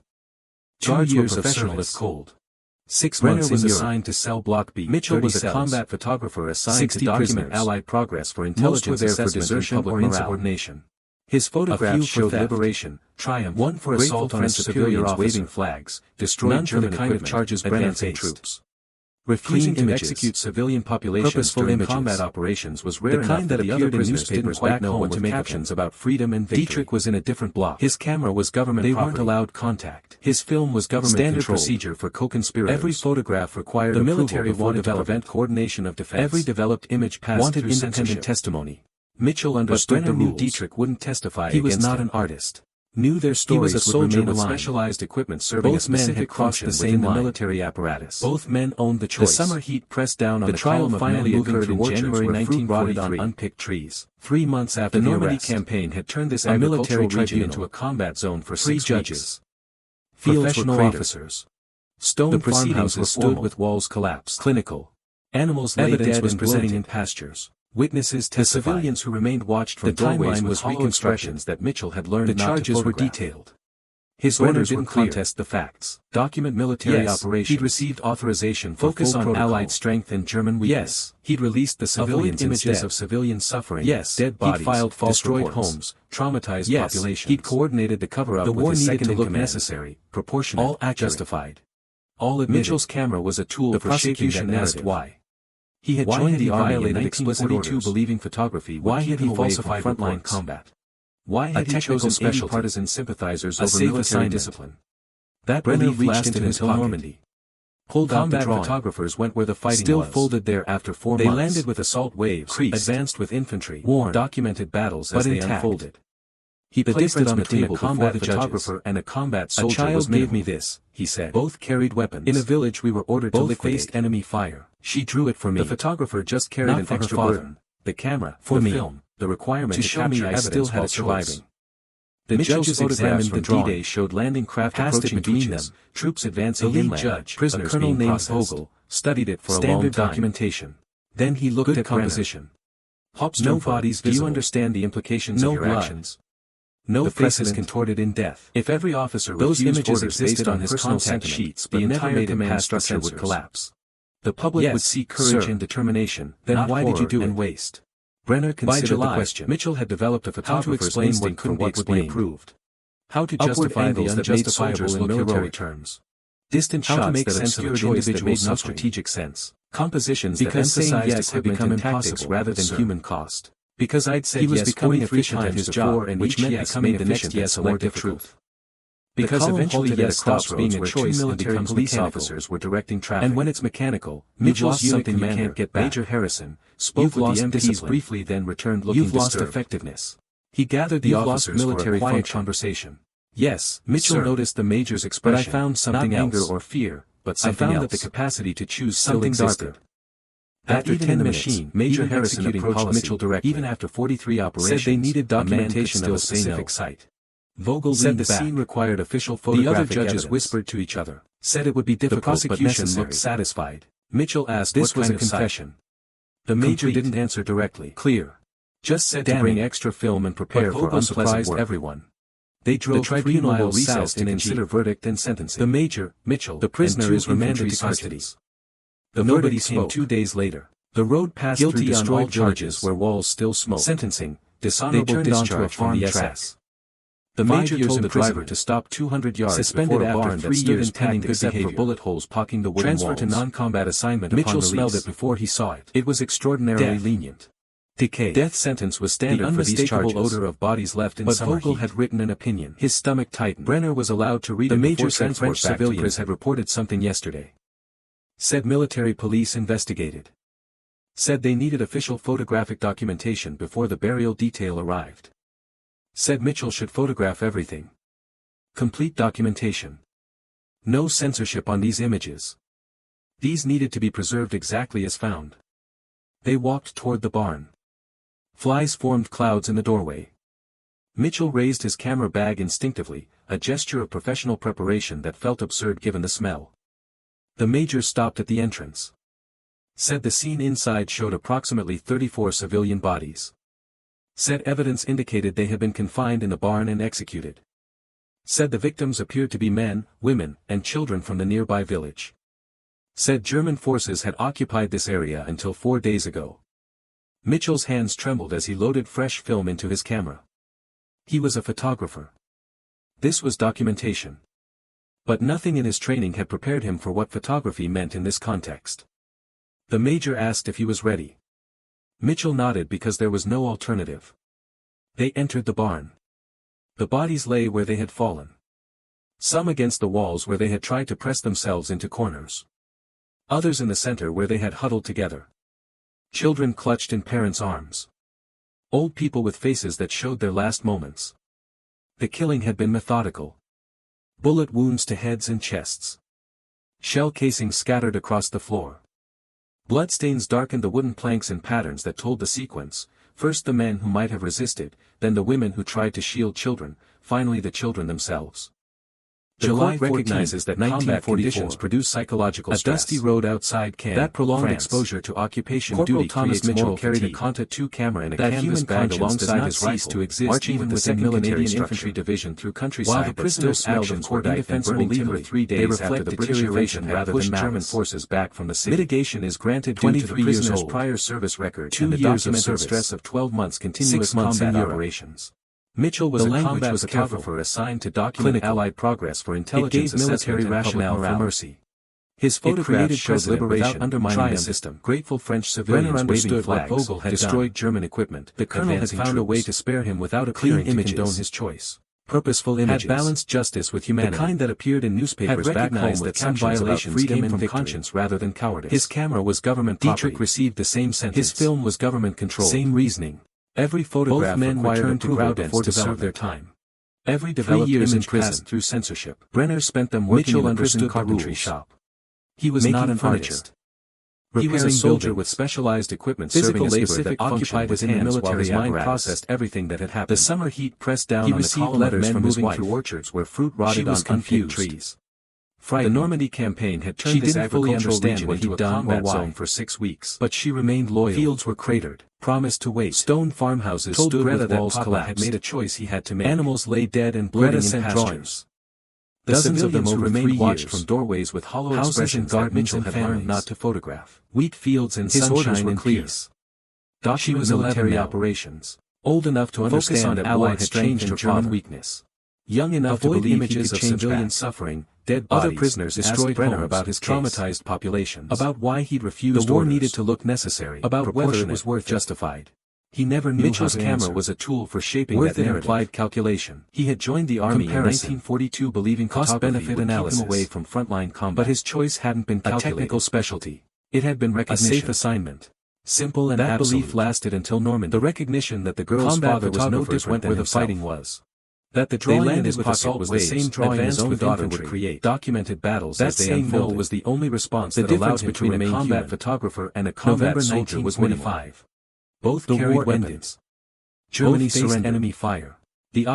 2 years of service cold. 6 months was assigned to cell block B. Mitchell was a combat photographer assigned to document Allied progress for intelligence assessment and public insubordination. His photographs showed liberation, triumph, one for assault on civilians waving flags, destroyed German equipment, charges Brenner faced. Troops. Refusing to execute civilian populations during combat operations was rare, the kind that appeared in newspapers back home to make captions about freedom and victory. Dietrich was in a different block. His camera was government property. They weren't allowed contact. His film was government standard procedure for co-conspirators. Every photograph required the military wanted to prevent coordination of defense. Every developed image passed wanted through independent testimony. Mitchell understood the rules. Dietrich wouldn't testify. He was not an artist. Knew their stories. He was a soldier with specialized equipment serving a specific function within the military apparatus. Both men owned the choice. The summer heat pressed down on the trial finally occurred in January 1943 on unpicked trees. 3 months after the Normandy campaign had turned this military region into a combat zone for 6 judges. Professional officers. Stone farmhouses stood with walls collapsed. Clinical. Animals lay dead was presenting in pastures. Witnesses testified. The civilians who remained watched from doorways was reconstructions that Mitchell had learned. The charges were detailed. His orders didn't contest the facts. Document military operations. He'd received authorization for focus on Allied strength and German weakness. He'd released the civilians images of civilian suffering. Dead bodies. He'd filed false destroyed homes, traumatized populations. He'd coordinated the cover-up. The war needed to look necessary, proportionate, all justified. All admitted. Mitchell's camera was a tool for shaping that narrative. Why? He had joined the army in 1942 believing photography. Why had he falsified frontline combat? Why had he chosen special partisan sympathizers over military discipline? That Brenner reached into his Normandy. Pulled out the drawing. Photographers went where the fighting still was. Folded there after 4 months. They landed with assault waves, advanced with infantry, documented battles as they unfolded. He placed it on the table before the photographer and a combat soldier. A child gave me this, he said. Both carried weapons. In a village we were ordered to liquidate enemy fire. She drew it for me. The photographer just carried an extra burden. The camera, for the film, the requirement to show me I still had it surviving. The judges examined the D-Day showed landing craft approaching between them, troops advancing inland. The lead judge, prisoners being processed, studied it for a long time. Standard documentation. Then he looked at composition. No bodies visible. Do you understand the implications of your actions? No faces contorted in death. If every officer those images existed on his contact sheets, the entire command structure would collapse. The public would see courage and determination. Then why did you do and waste? Brenner considered the question. Mitchell had developed a photographer's instinct for what would be approved. How to justify the unjustifiable in military terms. Distant shots that obscured individuals no strategic sense. Compositions that emphasized equipment and tactics rather than human cost. Because I'd said he was becoming efficient at his job, and which meant becoming the next yes more truth. Because eventually yes stops being a choice and becomes police officers were directing traffic. And when it's mechanical, Mitchell's unit commander, you can't get back. Major Harrison, spoke with the MPs briefly then returned looking disturbed. You've lost effectiveness. He gathered the officers for a quiet conversation. Yes, Mitchell noticed the major's expression. But I found something else. Not anger or fear, but something else. I found that the capacity to choose something existed. After 10 minutes, Major Harrison approached Mitchell directly. Even after 43 operations, said they needed documentation of a specific site. Vogel said the scene required official photographic evidence. The other judges whispered to each other. Said it would be difficult, the prosecution looked satisfied. Mitchell asked this was a confession. The major didn't answer directly. Clear. Just said to bring extra film and prepare for unpleasant work. Everyone. They drove the tribunal will recess to consider verdict and sentencing. The major, Mitchell, the prisoner is remanded to custody. The verdict came 2 days later. The road passed through destroyed charges where walls still smoke. Sentencing, dishonorable discharge from the SS. The major told the driver to stop 200 yards suspended before a barn that stood intending except for bullet holes poking the wooden walls. Transfer to non-combat assignment. Mitchell smelled it before he saw it. It was extraordinarily lenient. Decay. Death sentence was standard for these charges. The unmistakable odor of bodies left in but Vogel had written an opinion. His stomach tightened. Brenner was allowed to read the major said French civilians had reported something yesterday. Said military police investigated. Said they needed official photographic documentation before the burial detail arrived. Said Mitchell should photograph everything. Complete documentation. No censorship on these images. These needed to be preserved exactly as found. They walked toward the barn. Flies formed clouds in the doorway. Mitchell raised his camera bag instinctively, a gesture of professional preparation that felt absurd given the smell. The major stopped at the entrance. Said the scene inside showed approximately 34 civilian bodies. Said evidence indicated they had been confined in the barn and executed. Said the victims appeared to be men, women, and children from the nearby village. Said German forces had occupied this area until 4 days ago. Mitchell's hands trembled as he loaded fresh film into his camera. He was a photographer. This was documentation. But nothing in his training had prepared him for what photography meant in this context. The major asked if he was ready. Mitchell nodded because there was no alternative. They entered the barn. The bodies lay where they had fallen. Some against the walls where they had tried to press themselves into corners. Others in the center where they had huddled together. Children clutched in parents' arms. Old people with faces that showed their last moments. The killing had been methodical. Bullet wounds to heads and chests. Shell casings scattered across the floor. Bloodstains darkened the wooden planks in patterns that told the sequence, first the men who might have resisted, then the women who tried to shield children, finally the children themselves. July recognizes that combat conditions produce psychological stress. A dusty road outside Cannes, that prolonged France. Exposure to occupation Corporal duty Thomas Mitchell carried a Conta II camera and a canvas bag alongside his rifle, to exist marching with the 2nd Canadian Infantry Division through countryside. While the prisoners' actions were indefensible leaving 3 days after the British invasion rather than German forces back from the city. Mitigation is granted due to the prisoner's prior service record 2 years of documented stress of 12 months continuous combat operations. Mitchell was a combat photographer assigned to document Allied progress for intelligence military rationale for mercy. His photographs showed liberation undermining the system. Grateful French civilians waving flags Vogel had destroyed German equipment. The colonel had found a way to spare him without appearing to condone his choice. Purposeful images. Had balanced justice with humanity. The kind that appeared in newspapers back home that some violations came from conscience rather than cowardice. His camera was government property. Dietrich received the same sentence. His film was government controlled. Same reasoning. Every photograph men returned to Groudens to serve their time. Every developed 3 years in prison through censorship. Brenner spent them working in a prison carpentry shop. He was not an artist. He was a soldier with specialized equipment serving a specific occupied his hands while his mind processed everything that had happened. The summer heat pressed down on the column of men moving through orchards where fruit rotted on unfed trees. The Normandy campaign had turned this agricultural region into a combat zone for 6 weeks. But she remained loyal. Fields were cratered, promised to wait. Stone farmhouses stood with walls collapsed. Had made a choice he had to make. Animals lay dead and bleeding in pastures. Dozens of them over remained watched from doorways with hollow expressions that Mitchell had learned not to photograph. Wheat fields and sunshine and peace. She was military operations. Old enough to understand that Allied had changed her German weakness. Young enough to believe images of civilian suffering, dead bodies. Other prisoners destroyed Brenner about his traumatized populations. About why he'd refused the war needed to look necessary. About whether it was worth justified. He never knew Mitchell's camera was a tool for shaping that implied calculation. He had joined the army in 1942 believing cost-benefit analysis keep him away from frontline combat. But his choice hadn't been calculated. A technical specialty. It had been recognition. A safe assignment. Simple and that absolute. Belief lasted until Normandy. The recognition that the girl's father was no different where the fighting was. That the drawing in his pocket was the same drawing his own daughter would create. Documented battles as they unfolded was the only response that allowed him to remain a combat photographer and a combat soldier was minimal. Both carried weapons. Germany faced enemy fire. The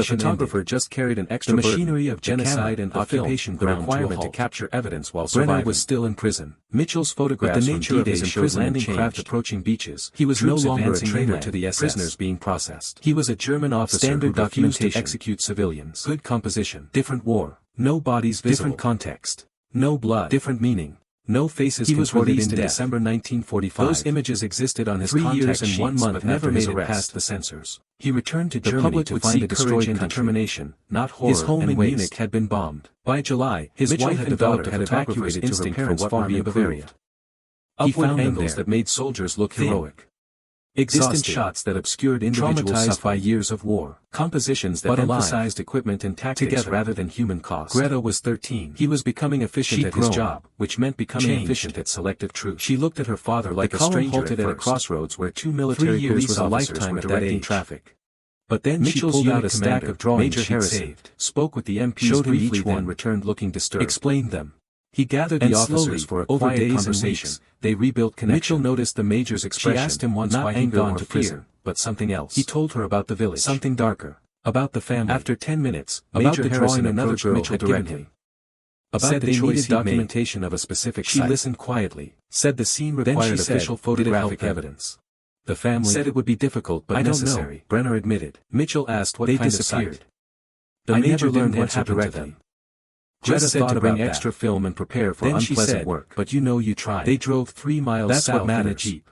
photographer just carried an extra burden, machinery of genocide and occupation, the requirement to capture evidence while surviving. Brenner was still in prison. Mitchell's photographs from D-Day showed landing craft approaching beaches. He was no longer a traitor to the SS. Prisoners being processed. He was a German officer. Standard documentation to execute civilians. Good composition. Different war. No bodies visible. Different context. No blood. Different meaning. No faces. He was released in December 1945. Those images existed on his 3 years and 1 month, but never made it past the censors. He returned to Germany to find a destroyed and determination, not horror. His home in Munich had been bombed. By July, his wife and daughter had evacuated to her parents' farm in Bavaria. He found angles that made soldiers look heroic. Distant shots that obscured individuals by years of war. Compositions that emphasized equipment and tactics rather than human cost. Greta was 13. He was becoming efficient at his job, which meant becoming efficient at selective truth. She looked at her father like a stranger at a crossroads where two military police officers were directing traffic. But then she pulled out a stack of drawings she'd saved, spoke with the MPs briefly, then returned looking disturbed. Explained them. He gathered the officers for a quiet conversation. They rebuilt connection. Mitchell noticed the major's expression. She asked him once why he'd gone to prison, but something else. He told her about the village. Something darker. About the family. After 10 minutes, Major Harrison another girl Mitchell had given him. About the choice documentation of a specific site. She listened quietly. Said the scene required official photographic evidence. The family said it would be difficult but necessary. Brenner admitted. Mitchell asked what kind of site. The major learned what happened to them. Greta said to bring extra film and prepare for unpleasant work. But you know you tried. They drove 3 miles south in a jeep.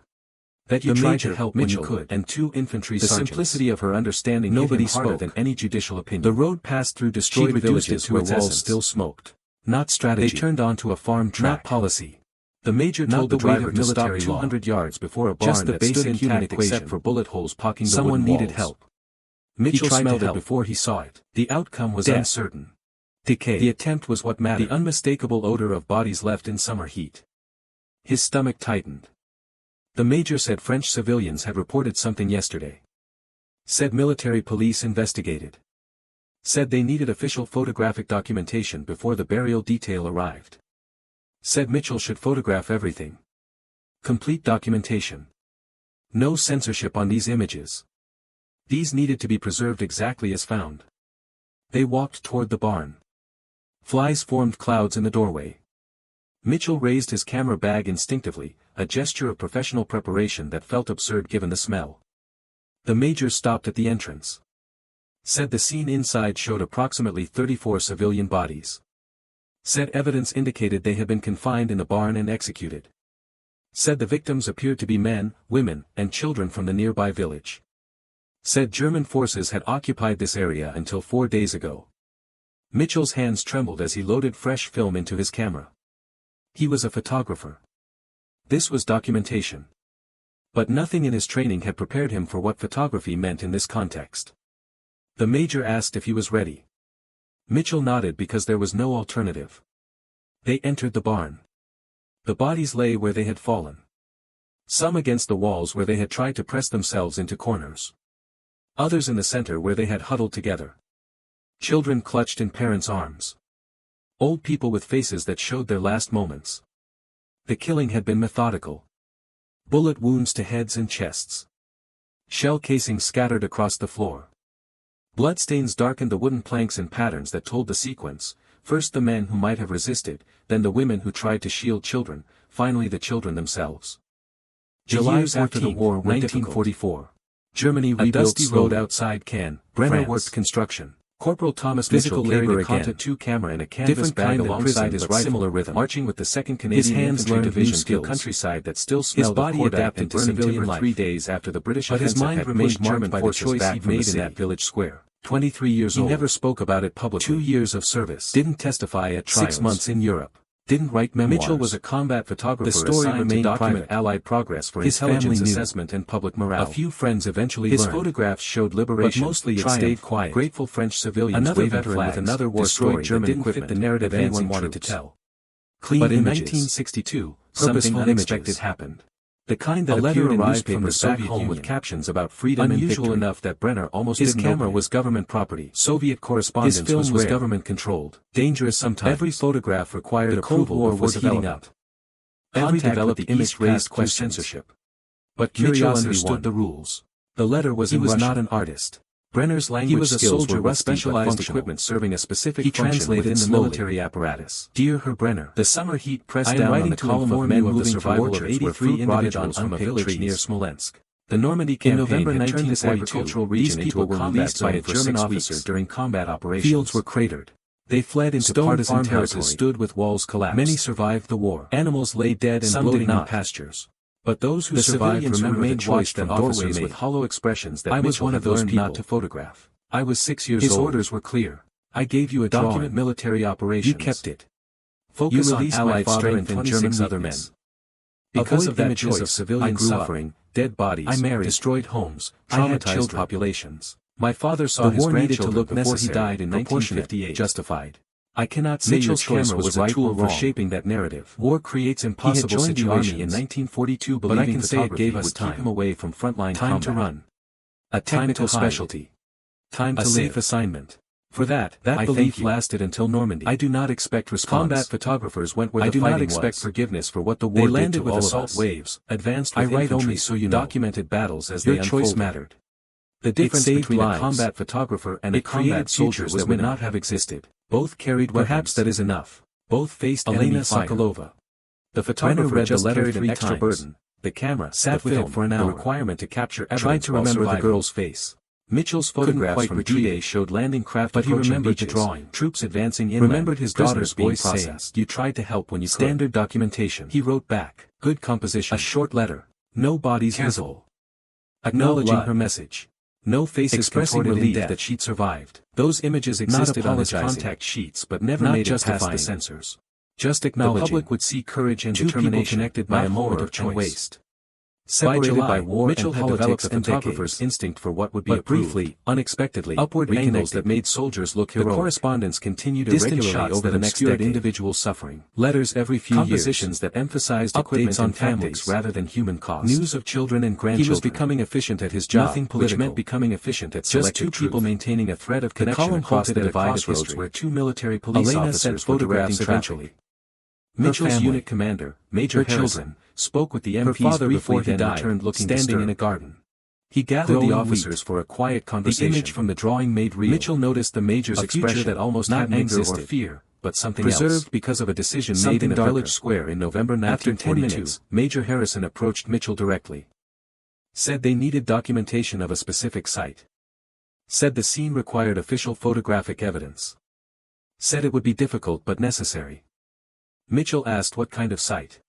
That you tried to help when you could. And 2 infantry sergeants. The simplicity of her understanding nobody spoke than any judicial opinion. The road passed through destroyed villages where walls still smoked. Not strategy. They turned onto a farm track. Not policy. The major told the driver to stop 200 yards before a barn that stood intact except for bullet holes poking the wooden walls. Someone needed help. Mitchell smelled it before he saw it. The outcome was uncertain. Decay. The attempt was what mattered. The unmistakable odor of bodies left in summer heat. His stomach tightened. The major said French civilians had reported something yesterday. Said military police investigated. Said they needed official photographic documentation before the burial detail arrived. Said Mitchell should photograph everything. Complete documentation. No censorship on these images. These needed to be preserved exactly as found. They walked toward the barn. Flies formed clouds in the doorway. Mitchell raised his camera bag instinctively, a gesture of professional preparation that felt absurd given the smell. The major stopped at the entrance. Said the scene inside showed approximately 34 civilian bodies. Said evidence indicated they had been confined in the barn and executed. Said the victims appeared to be men, women, and children from the nearby village. Said German forces had occupied this area until 4 days ago. Mitchell's hands trembled as he loaded fresh film into his camera. He was a photographer. This was documentation. But nothing in his training had prepared him for what photography meant in this context. The major asked if he was ready. Mitchell nodded because there was no alternative. They entered the barn. The bodies lay where they had fallen. Some against the walls where they had tried to press themselves into corners. Others in the center where they had huddled together. Children clutched in parents' arms. Old people with faces that showed their last moments. The killing had been methodical. Bullet wounds to heads and chests. Shell casings scattered across the floor. Bloodstains darkened the wooden planks in patterns that told the sequence, first the men who might have resisted, then the women who tried to shield children, finally the children themselves. July after the war, 1944. Germany rebuilt a dusty road outside Cannes. Brenner worked construction. Corporal Thomas Mitchell carried a Conta 2 camera and a canvas bag alongside his rifle, similar rhythm, marching with the 2nd Canadian Infantry Division through countryside that still smelled of body adapted to civilian life 3 days after the British offensive. But his mind remained marked by the choice he'd made in that village square. 23 years old. He never spoke about it publicly. 2 years of service. Didn't testify at trials. 6 months in Europe. Didn't write memoirs. Mitchell was a combat photographer. The story remained to document private. Allied progress for his intelligence assessment and public morale. A few friends eventually learned. His photographs showed liberation, but mostly it stayed quiet. Grateful French civilians. Another veteran with another war story German didn't fit the narrative anyone wanted to tell. Clean but in 1962, something unexpected happened. The kind that appeared in newspapers back home with captions about freedom and victory. Unusual enough that Brenner almost didn't know. His camera was government property. Soviet correspondence was rare. His film was government controlled. Dangerous sometimes. Every photograph required approval before heating up. Every developed the image raised question censorship. But curiosity understood the rules. The letter was he was not an artist. Brenner's language skills were with specialized equipment serving a specific function within the military apparatus. Dear Herr Brenner, the summer heat pressed down on the column of men moving through orchards where 83 individuals from a village near Smolensk. The Normandy campaign had turned this agricultural region into a combat zone by a German officer during combat operations. Fields were cratered. They fled into partisan territory. Stood with walls collapsed. Many survived the war. Animals lay dead and bloating in pastures. But those who survived remember the choice from doorways with hollow expressions that I was one of those people not to photograph. I was 6 years old. His orders were clear. I gave you a document military operations. You kept it. Focus on Allied strength and German other men. Because of that choice of civilian suffering, dead bodies, I married, destroyed homes, traumatized populations. My father saw his grandchildren to look before he died in 1958. Justified. I cannot say your choice was right or wrong for shaping that narrative. War creates impossible situations. He had joined the army in 1942, but I can say it gave us time. Keep him away from frontline time to run. A technical specialty. Time to live. A safe assignment. For that belief lasted until Normandy. I do not expect response. Combat photographers went where the fighting was. I do not expect forgiveness for what the war did to all of us. They landed with assault waves, advanced with infantry. I write only so you know. Documented battles as they unfolded. Your choice mattered. The difference between a combat photographer and a combat soldier was that would not have existed. Both carried weapons. Perhaps that is enough. Both faced enemy fire. The photographer just carried an extra burden. The camera sat with him for an hour. The requirement to capture evidence. Tried to remember the girl's face. Mitchell's photographs from D-Day showed landing craft, but he remembered the drawing. Troops advancing inland. Remembered his daughter's voice saying, "You tried to help when you could." Standard documentation. He wrote back. Good composition. A short letter. No bodies visible. Acknowledging her message. No faces expressing relief that she'd survived. Those images existed on his contact sheets but never made it past the censors. Just acknowledging. The public would see courage and determination connected by a moment of choice. Waste. Separated by war, Mitchell had developed a photographer's instinct for what would be briefly, unexpectedly, upward angles that made soldiers look heroic. The correspondence continued irregularly over the next decade. Individual suffering. Letters every few years. Compositions that emphasized updates on families rather than human cost. News of children and grandchildren. He was becoming efficient at his job, which meant becoming efficient at selected truth. Just two people maintaining a thread of connection across the divided roads where two military police officers were directing tragedy. Mitchell's unit commander, Major Harrison, spoke with the MPs before he died, standing in a garden. He gathered the officers for a quiet conversation. The image from the drawing made real. Mitchell noticed the Major's expression that almost not anger or fear, but something preserved else. Because of a decision made in a village square in November 1942. After 10 minutes, Major Harrison approached Mitchell directly. Said they needed documentation of a specific site. Said the scene required official photographic evidence. Said it would be difficult but necessary. Mitchell asked what kind of site.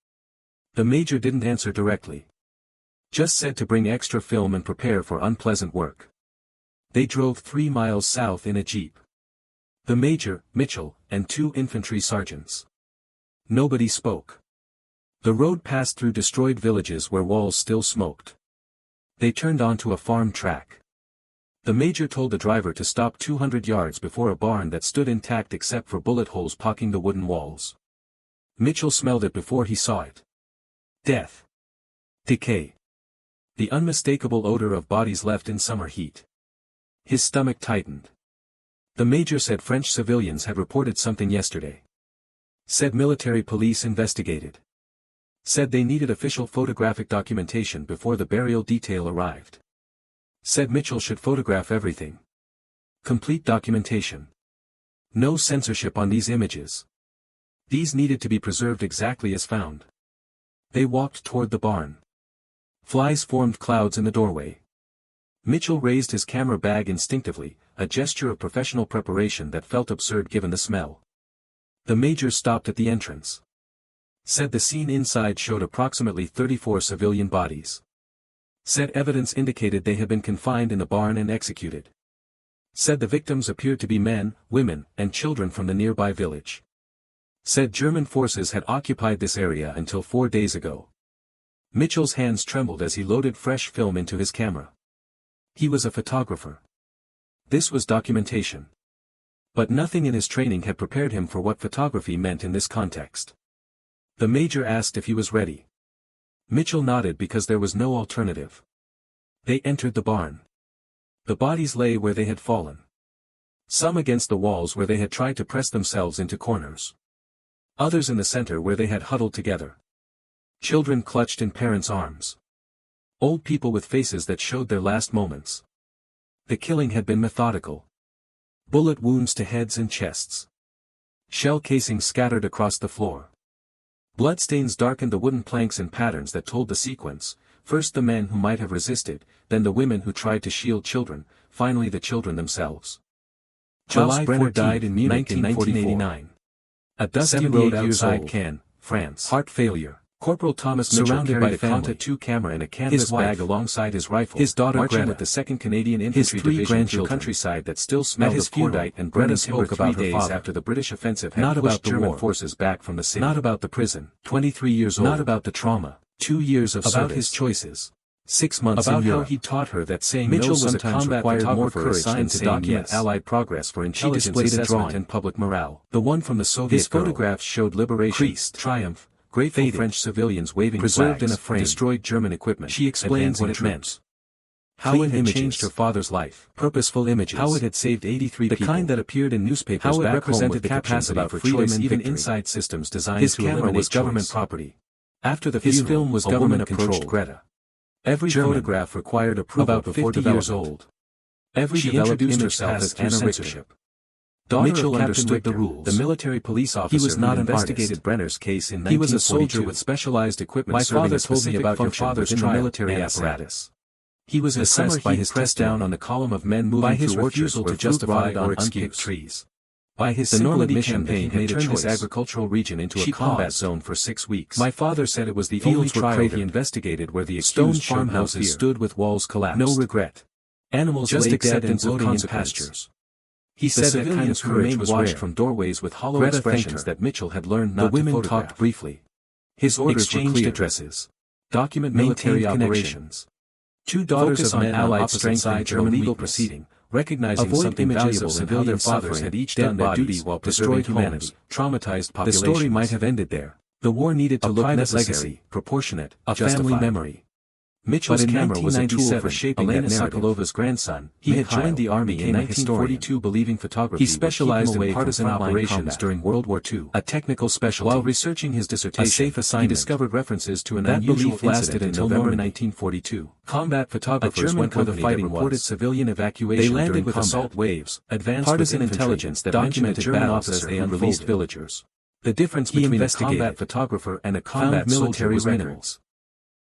The Major didn't answer directly. Just said to bring extra film and prepare for unpleasant work. They drove 3 miles south in a jeep. The Major, Mitchell, and 2 infantry sergeants. Nobody spoke. The road passed through destroyed villages where walls still smoked. They turned onto a farm track. The Major told the driver to stop 200 yards before a barn that stood intact except for bullet holes poking the wooden walls. Mitchell smelled it before he saw it. Death. Decay. The unmistakable odor of bodies left in summer heat. His stomach tightened. The Major said French civilians had reported something yesterday. Said military police investigated. Said they needed official photographic documentation before the burial detail arrived. Said Mitchell should photograph everything. Complete documentation. No censorship on these images. These needed to be preserved exactly as found. They walked toward the barn. Flies formed clouds in the doorway. Mitchell raised his camera bag instinctively, a gesture of professional preparation that felt absurd given the smell. The Major stopped at the entrance. Said the scene inside showed approximately 34 civilian bodies. Said evidence indicated they had been confined in the barn and executed. Said the victims appeared to be men, women, and children from the nearby village. Said German forces had occupied this area until 4 days ago. Mitchell's hands trembled as he loaded fresh film into his camera. He was a photographer. This was documentation. But nothing in his training had prepared him for what photography meant in this context. The Major asked if he was ready. Mitchell nodded because there was no alternative. They entered the barn. The bodies lay where they had fallen. Some against the walls where they had tried to press themselves into corners. Others in the center where they had huddled together. Children clutched in parents' arms. Old people with faces that showed their last moments. The killing had been methodical. Bullet wounds to heads and chests. Shell casings scattered across the floor. Bloodstains darkened the wooden planks in patterns that told the sequence, first the men who might have resisted, then the women who tried to shield children, finally the children themselves. Klaus Brenner died in Munich in 1989. A dusty road outside Cannes, France. Heart failure. Corporal Thomas Mitchell surrounded by a Conta 2 camera and a canvas bag alongside his rifle, his daughter marching with the 2nd Canadian Infantry Division through countryside that still smelled of cordite, and Brenner spoke about her father after the British offensive had pushed German forces back from the city. Not about the prison, 23 years old. Not about the trauma, 2 years of service. About his choices. 6 months about how he taught her that saying Mitchell no sometimes required more courage than to document Allied progress for intelligence assessment and public morale. The one from the Soviet His photographs showed liberation, triumph, grateful faded. French civilians waving preserved flags, in a frame, destroyed German equipment. She explained what it meant. How it had changed her father's life. Purposeful images. How it had saved 83 people. The kind that appeared in newspapers how it represented the capacity for freedom and even inside systems designed to eliminate camera was government property. After the funeral, his film was government-controlled. Greta. Every photograph required approval about before 50 years old. Every she introduced herself as Anna Censorship. Mitchell understood the rules. The military police officer he was not investigated Brenner's case in 1942. He was a soldier with specialized equipment. My father told me about your father's in the military apparatus. He was impressed by his press down on the column of men moving through orchards refusal to justify or excuse trees. By his simple admission that he had turned his agricultural region into a combat zone for 6 weeks. My father said it was the only trial he investigated where the stone farmhouses stood with walls collapsed. No regret. Animals just acceptance of consequences. He said that kind of courage was washed from doorways with hollow expressions that Mitchell had learned not to photograph. The women talked briefly. His orders exchanged addresses. Document military operations. 2 daughters of men Allied strength in German legal proceeding, recognizing something valuable in how their fathers had each done their duty while preserving humanity, traumatized populations. The story might have ended there. The war needed to look necessary, proportionate, a family memory. Mitchell's camera was a tool for shaping Elena Sokolova's grandson. He had joined the army in 1942 believing photography. He specialized in partisan operations during World War II. A technical specialty. While researching his dissertation, a safe assignment, he discovered references to an unusual belief lasted until November 1942. Combat photographers went where the fighting reported civilian evacuation. They landed with assault waves, advanced partisan intelligence that documented German officers who released villagers. The difference between a combat photographer and a combat military was minimal.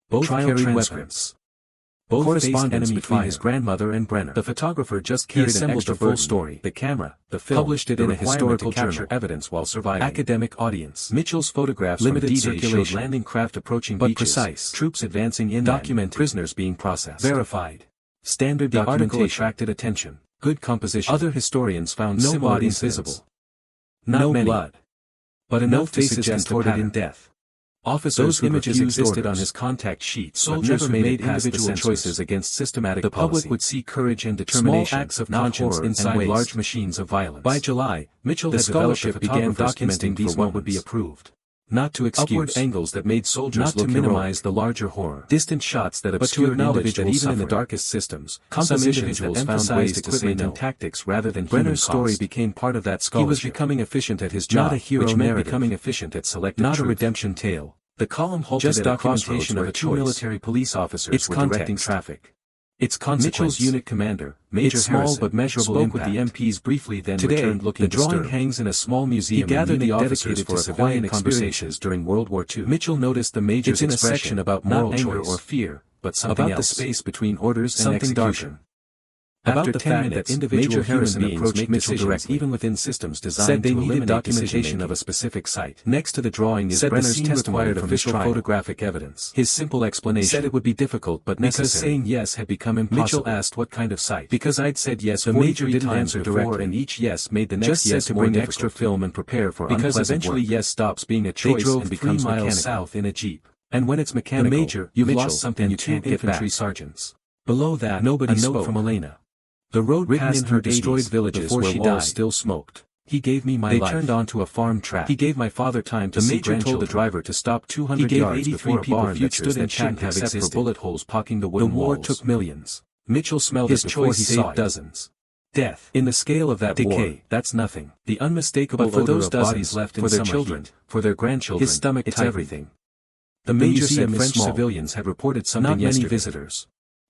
Both carried weapons. Both correspondence between his grandmother and Brenner. The photographer just carried an extra full story. The camera, the film, published it in a historical journal. Evidence while surviving. Academic audience. Mitchell's photographs limited from D-Day showed landing craft approaching beaches, precise. Troops advancing inland. Documented. Prisoners being processed. Verified. Standard the article attracted attention. Good composition. Other historians found no bodies visible. Not no many. Blood. But enough to suggest contorted in death. Officers whose images existed on his contact sheet. Soldiers made individual choices against systematic policy. The public would see courage and determination, small acts of conscience inside large machines of violence. By July, Mitchell had developed a began documenting these what would be approved. Not to excuse upward angles that made soldiers not look to minimize the larger horror. Distant shots that obscured individual that even in the darkest systems, some individuals found ways to say no. Tactics rather than Brenner's story became part of that scholarship. He was becoming efficient at his job, not a hero which meant becoming efficient at selected not truth. A redemption tale. The column halted just at documentation of 2 military police officers were directing traffic. Its consequence. Mitchell's unit commander, Major Harrison, but measurable spoke impact. With the MPs briefly then today, returned looking the drawing disturbed. Hangs in a small museum. He gathered the officers for civilian conversations during World War II. Mitchell noticed the Major's expression in a section about moral anger or fear, but something about else. The space between orders and execution. Darker. After 10 minutes, individual Harrison approached Mitchell direct even within systems designed to eliminate documentation of a specific site. Next to the drawing is Brenner's testimony from official photographic evidence. His simple explanation said it would be difficult but necessary. Because saying yes had become impossible. Mitchell asked what kind of site. Because I'd said yes. The Major didn't answer directly, and each yes made the next yes to bring extra film and prepare for unpleasant work. Because eventually yes stops being a choice and becomes 3 miles south in a jeep. And when it's mechanical, the Major, you've lost something you can't get back. Infantry sergeants. Below that, nobody spoke. A note from Elena. The road passed through destroyed villages where walls still smoked. He gave me my life. They turned onto a farm track. He gave my father time to see grandchildren. The Major told the driver to stop 200 yards before a barn that stood and shouldn't have except for bullet holes poking the wooden walls. The war took millions. Mitchell smelled his choice. He saved dozens. Death. In the scale of that decay, war, that's nothing. The unmistakable odor of bodies left in their children, for their grandchildren, his stomach it's everything. The Major said French civilians had reported something yesterday. Not many visitors.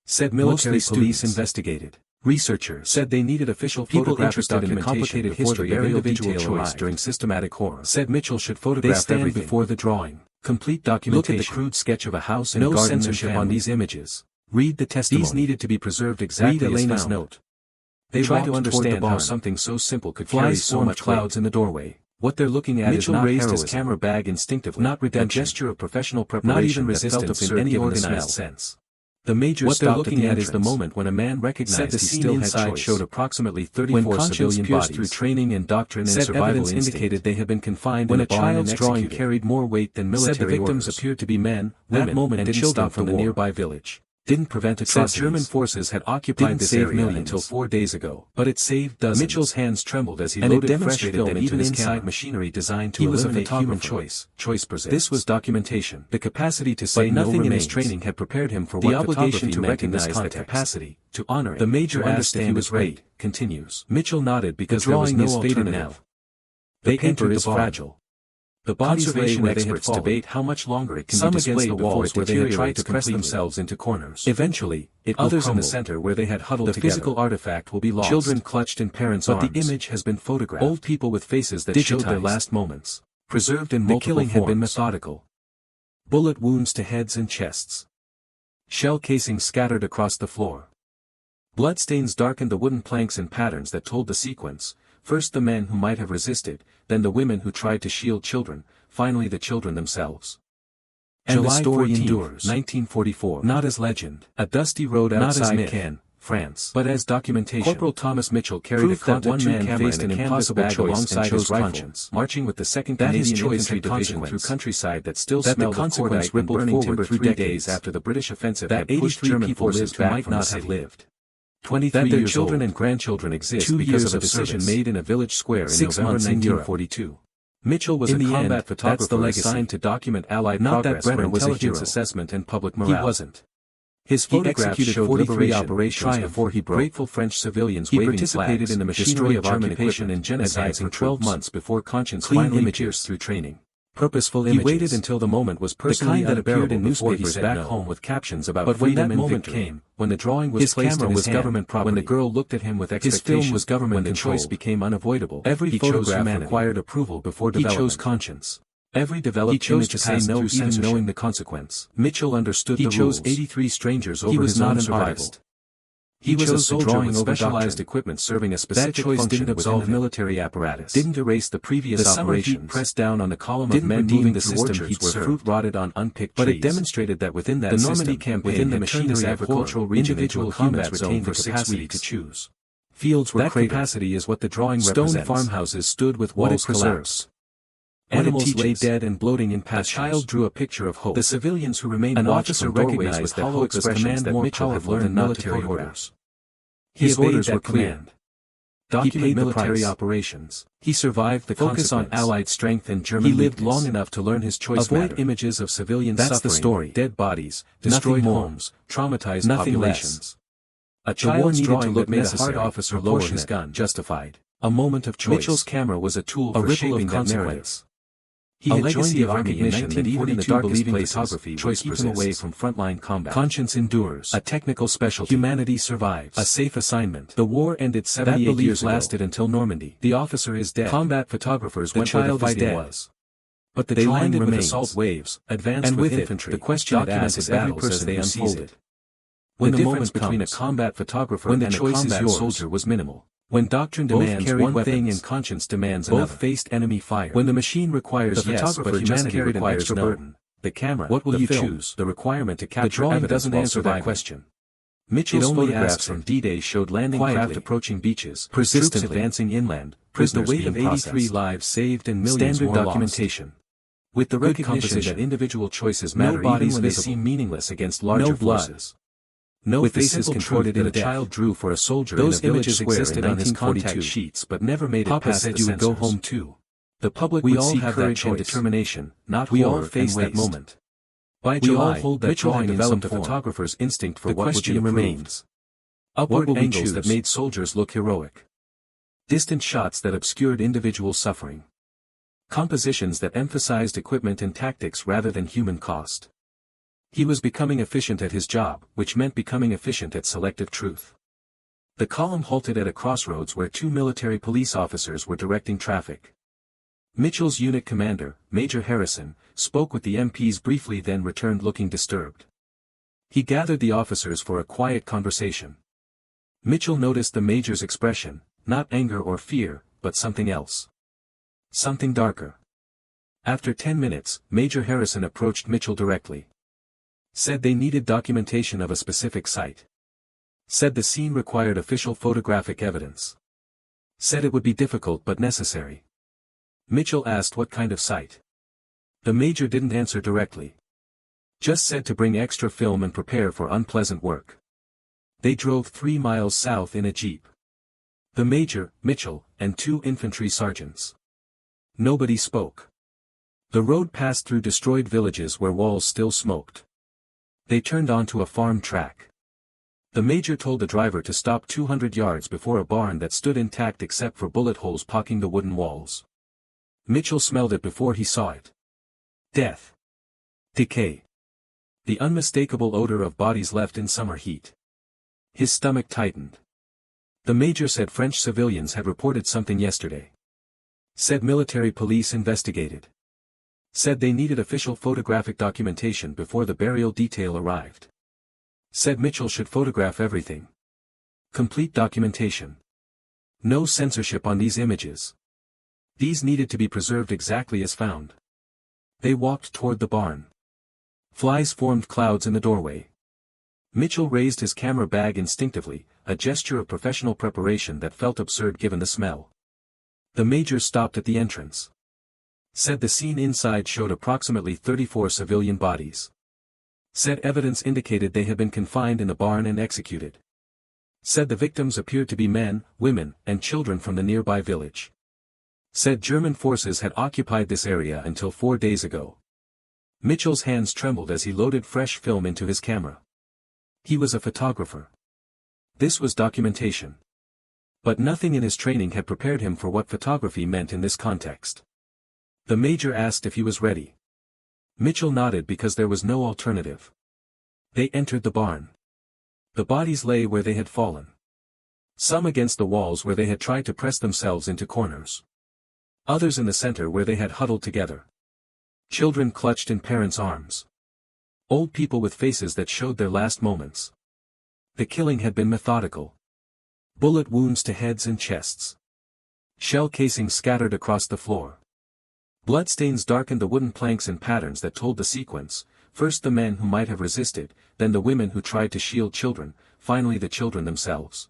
Said military police investigated. Researchers said they needed official people interested in the complicated history of individual choice during systematic horror. Said Mitchell should photograph everything before the drawing. Complete documentation. Look at the crude sketch of a house and garden. No censorship on these images. Read the testimony. These needed to be preserved exactly as Elena's note. They try to understand how something so simple could carry so much clouds in the doorway. What they're looking at is not raised his camera bag instinctively, not redemption, a gesture of professional preparation, not even resistance in any organized sense. The major what they're looking at is the moment when a man recognized he still inside had showed approximately 34 civilian bodies through training and doctrine and survival instinct. Indicated they had been confined when a child's drawing carried more weight than military orders. Said the victims appeared to be men, women, and children from the nearby village. Didn't prevent atrocities. Said German forces had occupied this area until 4 days ago, but it saved dozens. Mitchell's hands trembled as he loaded fresh film that even inside machinery designed to eliminate human choice persists. This was documentation. The capacity to say no nothing in his training had prepared him for the obligation to recognize the capacity, to honor it. The major asked if he was ready, continues. Mitchell nodded because the drawing is faded now. The paper is fragile. The conservation experts debate how much longer it can be displayed before it deteriorates to press themselves into corners. Eventually, it will crumble. In the center where they had huddled together. The physical artifact will be lost. Children clutched in parents' arms. But the image has been photographed. Old people with faces that showed their last moments. Preserved in multiple forms. The killing had been methodical. Bullet wounds to heads and chests. Shell casings scattered across the floor. Bloodstains darkened the wooden planks in patterns that told the sequence. First the men who might have resisted, then the women who tried to shield children, finally the children themselves. And July the story 14th, endures. 1944. Not as legend. A dusty road outside Caen, France. But as documentation. Corporal Thomas Mitchell carried a that one man faced an impossible choice alongside his rifle, marching with the 2nd Canadian Infantry Division through countryside that still smelled of cordite and burning timber 3 days after the British offensive had pushed German forces back might not have lived. 23 that their years children old. And grandchildren exist 2 because of a decision made in a village square in November 1942. Mitchell was a combat photographer assigned to document Allied progress for intelligence assessment and public morale. He wasn't. His photographs showed 43 operations before he broke. Grateful French civilians waving flags. He participated in the machinery of occupation and genocide for 12 months before conscience finally pierced through training. Purposeful images. He waited until the moment was personally unbearable in newspapers back home with captions about freedom and victory. Came, when the drawing was placed in his hand, government property. When the girl looked at him with expectation, his film was government when the choice became unavoidable. Every photograph required approval before development. He chose conscience. Every developed image to say no even knowing the consequence. Mitchell understood the rules. He chose 83 strangers over his own survival. He was a soldier with specialized equipment serving a specific function didn't absolve military apparatus. Didn't erase the previous operations. Pressed down on the column of men moving the system where fruit rotted on unpicked trees. But it demonstrated that within that the Normandy campaign within the machinery agricultural region individual combat retained for 6 weeks to choose. Fields were cratered. That capacity is what the drawing represents. Stone farmhouses stood with walls collapsed. Animals lay dead and bloating in pastures. A child drew a picture of hope. The civilians who remained an officer recognized that hope was command that Mitchell had learned military orders. His orders were clear. Document military operations. He survived the focus on Allied strength and German weakness. He lived long enough to learn his choice. Avoid images of civilian suffering. That's the story. Dead bodies, destroyed homes, traumatized populations. A child's drawing that made a hard officer lower his gun. Justified. A moment of choice. Mitchell's camera was a tool for shaping that narrative. He had joined the army in 1940 in the darkest places. Photography choice keep him away from frontline combat. Conscience endures. A technical specialty. Humanity survives. A safe assignment. The war ended 78 years lasted until Normandy. The officer is dead. Combat photographers went where the fighting was. But they landed with assault waves, advanced with infantry. The question it asks is every person as they unfolded. When the difference between a combat photographer and a combat soldier was minimal. When doctrine demands one thing and conscience demands another. Both faced enemy fire. When the machine requires the yes, but humanity requires no burden. The camera, what will you choose? The requirement to capture evidence doesn't answer that question. Mitchell's photographs from D-Day showed landing craft approaching beaches, persistently advancing inland, with the weight of 83 lives saved and millions more documentation. With the recognition that individual choices matter even when they seem meaningless against larger forces. No faces contorted in a child drew for a soldier. Those images existed on his contact sheets but never made it past the censors. Papa said you would go home too. The public would see courage and determination, not we all face that moment. By July, Mitchell had developed a photographer's instinct for what would be remains. Upward angles that made soldiers look heroic. Distant shots that obscured individual suffering. Compositions that emphasized equipment and tactics rather than human cost. He was becoming efficient at his job, which meant becoming efficient at selective truth. The column halted at a crossroads where two military police officers were directing traffic. Mitchell's unit commander, Major Harrison, spoke with the MPs briefly then returned looking disturbed. He gathered the officers for a quiet conversation. Mitchell noticed the Major's expression, not anger or fear, but something else. Something darker. After 10 minutes, Major Harrison approached Mitchell directly. Said they needed documentation of a specific site. Said the scene required official photographic evidence. Said it would be difficult but necessary. Mitchell asked what kind of site. The Major didn't answer directly. Just said to bring extra film and prepare for unpleasant work. They drove 3 miles south in a jeep. The Major, Mitchell, and 2 infantry sergeants. Nobody spoke. The road passed through destroyed villages where walls still smoked. They turned onto a farm track. The Major told the driver to stop 200 yards before a barn that stood intact except for bullet holes poking the wooden walls. Mitchell smelled it before he saw it. Death. Decay. The unmistakable odor of bodies left in summer heat. His stomach tightened. The Major said French civilians had reported something yesterday. Said military police investigated. Said they needed official photographic documentation before the burial detail arrived. Said Mitchell should photograph everything. Complete documentation. No censorship on these images. These needed to be preserved exactly as found. They walked toward the barn. Flies formed clouds in the doorway. Mitchell raised his camera bag instinctively, a gesture of professional preparation that felt absurd given the smell. The Major stopped at the entrance. Said the scene inside showed approximately 34 civilian bodies. Said evidence indicated they had been confined in the barn and executed. Said the victims appeared to be men, women, and children from the nearby village. Said German forces had occupied this area until 4 days ago. Mitchell's hands trembled as he loaded fresh film into his camera. He was a photographer. This was documentation. But nothing in his training had prepared him for what photography meant in this context. The Major asked if he was ready. Mitchell nodded because there was no alternative. They entered the barn. The bodies lay where they had fallen. Some against the walls where they had tried to press themselves into corners. Others in the center where they had huddled together. Children clutched in parents' arms. Old people with faces that showed their last moments. The killing had been methodical. Bullet wounds to heads and chests. Shell casings scattered across the floor. Bloodstains darkened the wooden planks in patterns that told the sequence, first the men who might have resisted, then the women who tried to shield children, finally the children themselves.